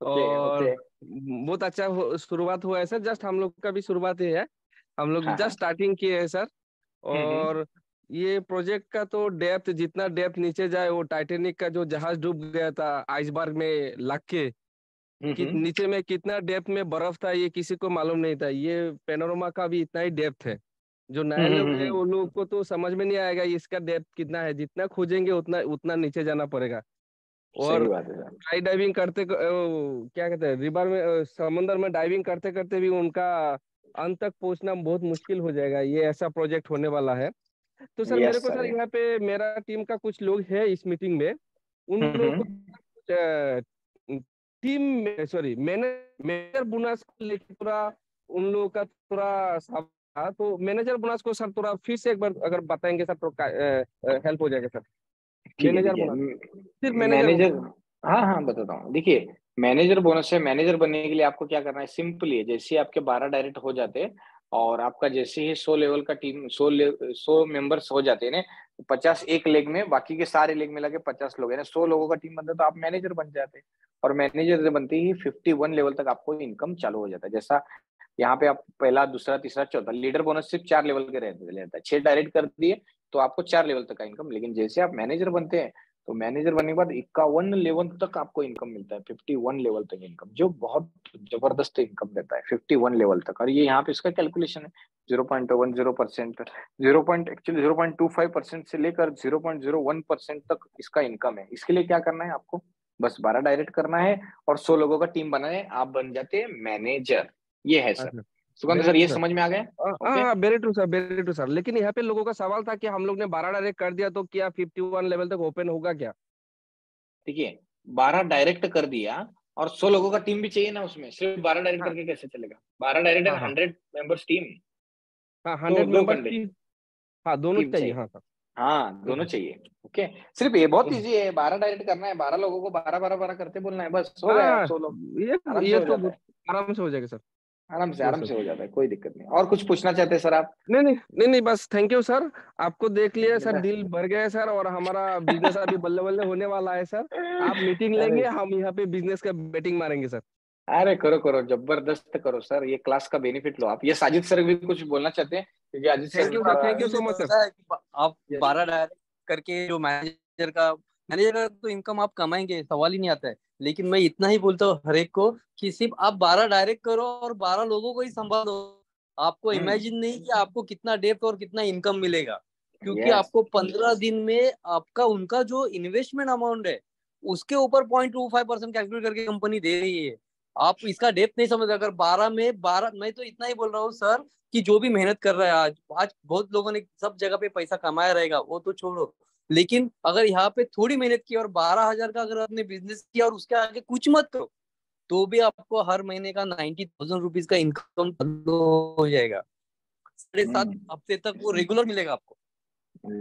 और बहुत अच्छा शुरुआत हुआ है सर, जस्ट हम लोग का भी शुरुआत ही है, हम लोग जस्ट स्टार्टिंग किए हैं सर। और ये प्रोजेक्ट का तो डेप्थ, जितना डेप्थ नीचे जाए, वो टाइटेनिक का जो जहाज डूब गया था आइसबर्ग में लग के, कि नीचे में कितना डेप्थ में बर्फ था ये किसी को मालूम नहीं था। ये पैनोरामा का भी इतना ही डेप्थ है, जो नए लोग हैं उन लोगों को तो समझ में नहीं आएगा इसका डेप्थ कितना है, जितना खोजेंगे उतना उतना नीचे जाना पड़ेगा। और स्काई डाइविंग करते क्या कहते हैं, रिवर में, समुद्र में डाइविंग करते करते भी उनका अंत तक पहुंचना बहुत मुश्किल हो जाएगा। ये ऐसा प्रोजेक्ट होने वाला है। तो सर मेरे को सर यहाँ पे मेरा टीम का कुछ लोग है इस मीटिंग में, उन लोगों को टीम में सॉरी मैनेजर बोनस को लेकर थोड़ा उन लोगों का थोड़ा था, तो मैनेजर बोनस को सर थोड़ा फिर से एक बार अगर बताएंगे सर तो हेल्प हो जाएगा सर। मैनेजर बोनस, सिर्फ मैनेजर, हाँ बताता हूँ। देखिए मैनेजर बोनस है, मैनेजर बनने के लिए आपको क्या करना है, सिंपल है, जैसे आपके 12 डायरेक्ट हो जाते हैं और आपका जैसे ही 100 लेवल का टीम 100 मेंबर्स हो जाते हैं ना, 50 एक लेग में, बाकी के सारे लेग मिला के 50 लोग है ना, 100 लोगों का टीम बनता है तो आप मैनेजर बन जाते हैं। और मैनेजर से बनते ही 51 लेवल तक आपको इनकम चालू हो जाता है। जैसा यहाँ पे आप पहला, दूसरा, तीसरा, चौथा, लीडर बोनस सिर्फ 4 लेवल के रहता है, 6 डायरेक्ट कर दिए तो आपको 4 लेवल तक का इनकम। लेकिन जैसे आप मैनेजर बनते हैं तो मैनेजर बनने के बाद 51 लेवल तक आपको इनकम मिलता है, 51 लेवल तक इनकम, जो बहुत जबरदस्त इनकम देता है 51 लेवल तक। और ये यहाँ पे इसका कैलकुलेशन है 0.10%, 0.25% से लेकर 0.01% तक इसका इनकम है। इसके लिए क्या करना है आपको, बस 12 डायरेक्ट करना है और 100 लोगों का टीम बनाना है, आप बन जाते हैं मैनेजर। ये है सर। अच्छा, सुगंध वेरी सर, ट्रू ये सर। समझ में आ गया? ओके। हाँ, very true sir, very true sir. लेकिन यहाँ पे लोगों का सवाल था कि हम लोग ने 12 डायरेक्ट कर दिया तो क्या 51 लेवल तक ओपन होगा क्या? देखिए, 12 डायरेक्ट कर दिया और 100 लोगों का टीम भी चाहिए ना उसमें, सिर्फ 12 डायरेक्ट हाँ, करके कैसे चलेगा? 12 डायरेक्ट हाँ, एंड हाँ, 100 मेंबर्स टीम, हाँ, तो 100 दो मेंबर्स की। कंडीशन हाँ, दोनों टीम चाहिए, चाहिए। हाँ सर। हाँ, दोनों हम्म, चाहिए। ओके। सिर्फ ये बहुत हम्म। इजी है, 12 डायरेक्ट करना है, 12 लोगों को 12 12 12 करते बोलना है, बस हो गया, हाँ, 100 लोग। ये आराम से ये हो तो जाता बहुत है, आराम से हो जाएगा सर। यस आराम सर। से हो जाता है, कोई दिक्कत नहीं। और कुछ पूछना चाहते हैं सर आप? नहीं, नहीं, नहीं, नहीं, बस थैंक यू सर। आपको देख लिया सर, बेटा, दिल भर गया है सर, और हमारा बिजनेस अभी बल्ले बल्ले होने वाला है सर। आप मीटिंग अरे, लेंगे, हम यहाँ पे बिजनेस का बेटिंग मारेंगे सर। अरे करो करो, जबरदस्त करो सर, ये क्लास का बेनिफिट लो आप। ये साजिद सर भी कुछ बोलना चाहते हैं, क्योंकि Ajit sir thank you sir, thank you so इसीलिए मच तो सर। होता है कि आप Yes. 12 डायरेक्ट करके जो मैनेजर का तो इनकम आप कमाएंगे, सवाल ही नहीं आता है। लेकिन मैं इतना ही बोलता हूँ हर एक को कि सिर्फ आप 12 डायरेक्ट करो और 12 लोगों को ही संभालो। आपको इमेजिन नहीं कि आपको कितना डेप्थ और कितना इनकम मिलेगा, क्योंकि यस। आपको 15 दिन में आपका उनका जो इन्वेस्टमेंट अमाउंट है उसके ऊपर 0.25% कैलकुलेट करके कंपनी दे रही है। आप इसका डेप्थ नहीं समझ। अगर 12 में 12, मैं तो इतना ही बोल रहा हूँ सर कि जो भी मेहनत कर रहा है आज आज बहुत लोगों ने सब जगह पे पैसा कमाया रहेगा, वो तो छोड़ो। लेकिन अगर यहाँ पे थोड़ी मेहनत की और 12,000 का अगर आपने बिजनेस किया और उसके आगे कुछ मत करो, तो भी आपको हर महीने का 90,000 रुपीज का इनकम हो जाएगा। 7.5 हफ्ते तक वो रेगुलर मिलेगा आपको,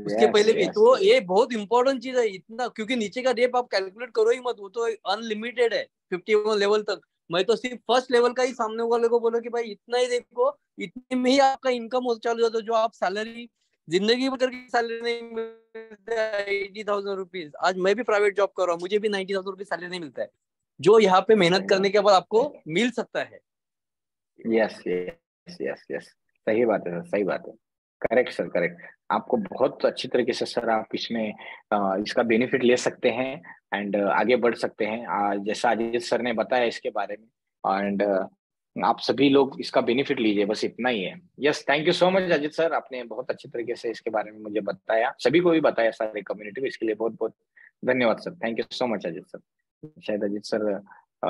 उसके यस पहले भी। यस। तो ये बहुत इंपॉर्टेंट चीज है इतना, क्योंकि नीचे का डेप आप कैलकुलेट करो ही मत, वो तो अनलिमिटेड है 51 लेवल तक। मैं तो सिर्फ फर्स्ट लेवल का ही सामने वाले को बोलो कि भाई इतना ही देखो, इतने में ही आपका इनकम हो चालू हो जाता है, जो आप सैलरी जिंदगी भर की सैलरी नहीं मिलता है 80,000 रुपीज। आज मैं भी प्राइवेट जॉब कर रहा हूँ, मुझे भी 90,000 रुपीज सैलरी नहीं मिलता है, जो यहाँ पे मेहनत करने के बाद आपको मिल सकता है। यस यस यस यस, सही बात है सर, सही बात है। Correct sir, correct. आपको बहुत अच्छी तरीके से सर आप इसमें इसका बेनिफिट ले सकते हैं एंड आगे बढ़ सकते हैं, जैसा अजीत सर ने बताया इसके बारे में। एंड आप सभी लोग इसका बेनिफिट लीजिए, बस इतना ही है। Yes, thank you so much Ajit sir, आपने बहुत अच्छी तरीके से इसके बारे में मुझे बताया, सभी को भी बताया, सारे कम्युनिटी को। इसके लिए बहुत बहुत धन्यवाद sir, thank you so much Ajit sir. शायद अजीत सर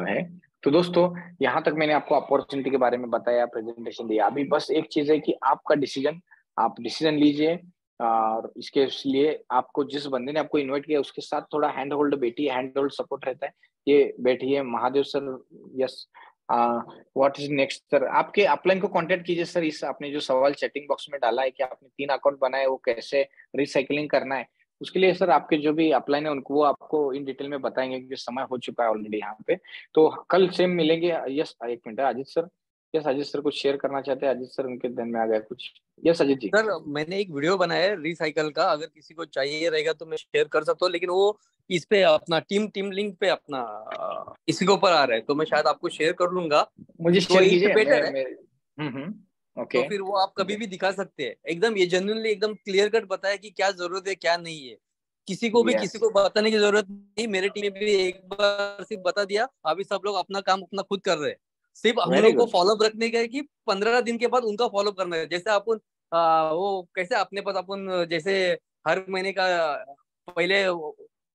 है। तो दोस्तों, यहाँ तक मैंने आपको अपॉर्चुनिटी के बारे में बताया, प्रेजेंटेशन दिया। अभी बस एक चीज है कि आपका डिसीजन, आप डिसीजन लीजिए। और इसके लिए आपको जिस बंदे ने आपको इनवाइट किया उसके साथ थोड़ा हैंड होल्ड बैठिए, हैंड होल्ड सपोर्ट रहता है, ये बैठिए। Mahadev sir, yes, what is next sir? आपके अपलाइन को कांटेक्ट कीजिए सर। इस आपने जो सवाल चैटिंग बॉक्स में डाला है कि आपने 3 अकाउंट बनाए, वो कैसे रिसाइकलिंग करना है, उसके लिए सर आपके जो भी अपलाइन है उनको, वो आपको इन डिटेल में बताएंगे, क्योंकि समय हो चुका है ऑलरेडी यहाँ पे। तो कल सेम मिलेंगे। यस, एक मिनट है Ajit sir. Yes, Ajit sir कुछ शेयर करना चाहते हैं? अजीत सर, उनके ध्यान में आ गया कुछ? यस अजीत जी। सर मैंने एक वीडियो बनाया है रिसाइकल का, अगर किसी को चाहिए रहेगा तो मैं शेयर कर सकता हूँ, लेकिन वो इस पे अपना टीम लिंक पे अपना इसी के ऊपर आ रहा है, तो मैं शायद आपको शेयर कर लूंगा। मुझे तो शेयर इससे कीजिए, मैं बेटर है, ओके। तो फिर वो आप कभी भी दिखा सकते हैं। एकदम ये जेन्युइनली एकदम क्लियर कट बताया कि क्या जरूरत है क्या नहीं है। किसी को भी यस, किसी को बताने की जरूरत नहीं, मेरे टीम में भी एक बार सिर्फ बता दिया, अभी सब लोग अपना काम अपना खुद कर रहे हैं। सिर्फ हम वेरी लोग को गुड। फॉलोअप रखने का है कि 15 दिन के बाद उनका फॉलोअप करना है। जैसे अपन वो कैसे अपने पास अपन जैसे हर महीने का पहले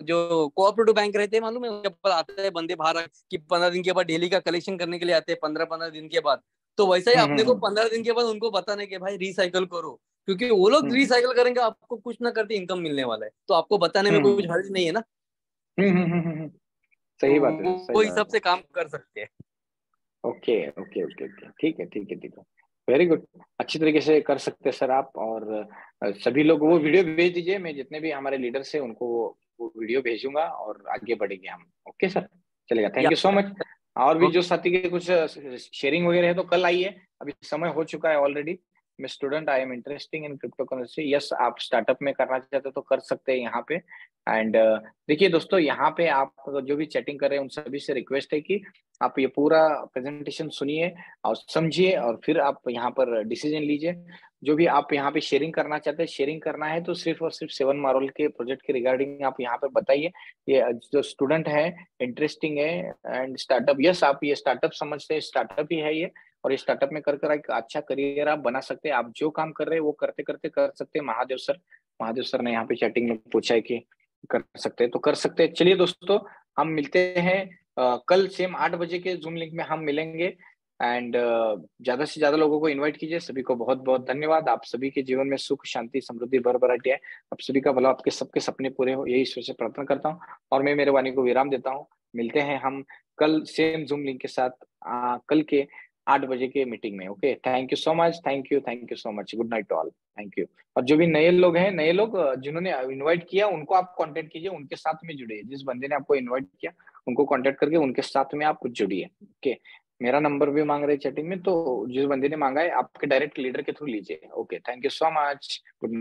जो कोऑपरेटिव बैंक रहते हैं मालूम है, उनके पास आते हैं बंदे बाहर कि 15 दिन के बाद डेली का कलेक्शन करने के लिए आते हैं, 15-15 दिन के बाद। तो वैसा ही अपने को 15 दिन के बाद उनको बताने के भाई रिसाइकल करो, क्योंकि वो लोग हम्म रिसाइकल करेंगे, आपको कुछ ना करते इनकम मिलने वाला है, तो आपको बताने में कुछ हम्म हर्ज नहीं है ना। हम्म। तो सही बात है, सही वो बात हिसाब है। से काम कर सकते हैं। ओके ओके ओके ओके, ठीक है ठीक है ठीक है। वेरी गुड, अच्छी तरीके से कर सकते हैं सर आप। और सभी लोग वो वीडियो भेज दीजिए, मैं जितने भी हमारे लीडर्स हैं उनको वो वीडियो भेजूंगा और आगे बढ़ेंगे हम। ओके सर, चलेगा। थैंक या यू सो मच। और भी जो साथी के कुछ शेयरिंग वगैरह है तो कल आइए, अभी समय हो चुका है ऑलरेडी। मैं student, I am interesting in crypto currency. Yes, आप स्टार्टअप में करना चाहते हो तो कर सकते हैं यहाँ पे। एंड देखिए दोस्तों, यहाँ पे आप जो भी चैटिंग कर रहे हैं उन सभी से रिक्वेस्ट है कि आप ये पूरा प्रेजेंटेशन सुनिए और समझिए, और फिर आप यहाँ पर डिसीजन लीजिए। जो भी आप यहाँ पे शेयरिंग करना चाहते हैं, शेयरिंग करना है तो सिर्फ और सिर्फ 7 मार्वल के प्रोजेक्ट के रिगार्डिंग आप यहाँ पर बताइए। ये जो स्टूडेंट है इंटरेस्टिंग है एंड स्टार्टअप, यस आप ये स्टार्टअप समझते हैं, स्टार्टअप ही है ये, और इस स्टार्टअप में कर कर एक अच्छा करियर आप बना सकते हैं। आप जो काम कर रहे हैं वो करते करते कर सकते हैं। महादेव सर ने यहाँ पे चैटिंग में पूछा है कि कर सकते हैं तो कर सकते हैं। चलिए दोस्तों, हम मिलते हैं कल सेम 8 बजे के जूम लिंक में हम मिलेंगे। एंड ज्यादा से ज्यादा लोगों को इनवाइट कीजिए। सभी को बहुत बहुत धन्यवाद। आप सभी के जीवन में सुख, शांति, समृद्धि, भरभराटी है। आप सभी का भला, आपके सबके सपने पूरे हो, यही ईश्वर से प्रार्थना करता हूँ और मैं मेरे वाणी को विराम देता हूँ। मिलते हैं हम कल सेम जूम लिंक के साथ कल के 8 बजे के मीटिंग में। Okay, thank you so much, thank you so much, good night all, thank you. और जो भी नए लोग हैं, नए लोग जिन्होंने इनवाइट किया उनको आप कांटेक्ट कीजिए, उनके साथ में जुड़िए। जिस बंदे ने आपको इनवाइट किया उनको कांटेक्ट करके उनके साथ में आप जुड़िए। ओके, मेरा नंबर भी मांग रहे चैटिंग में, तो जिस बंदे ने मांगा है आपके डायरेक्ट लीडर के थ्रू लीजिए। Okay, thank you so much, good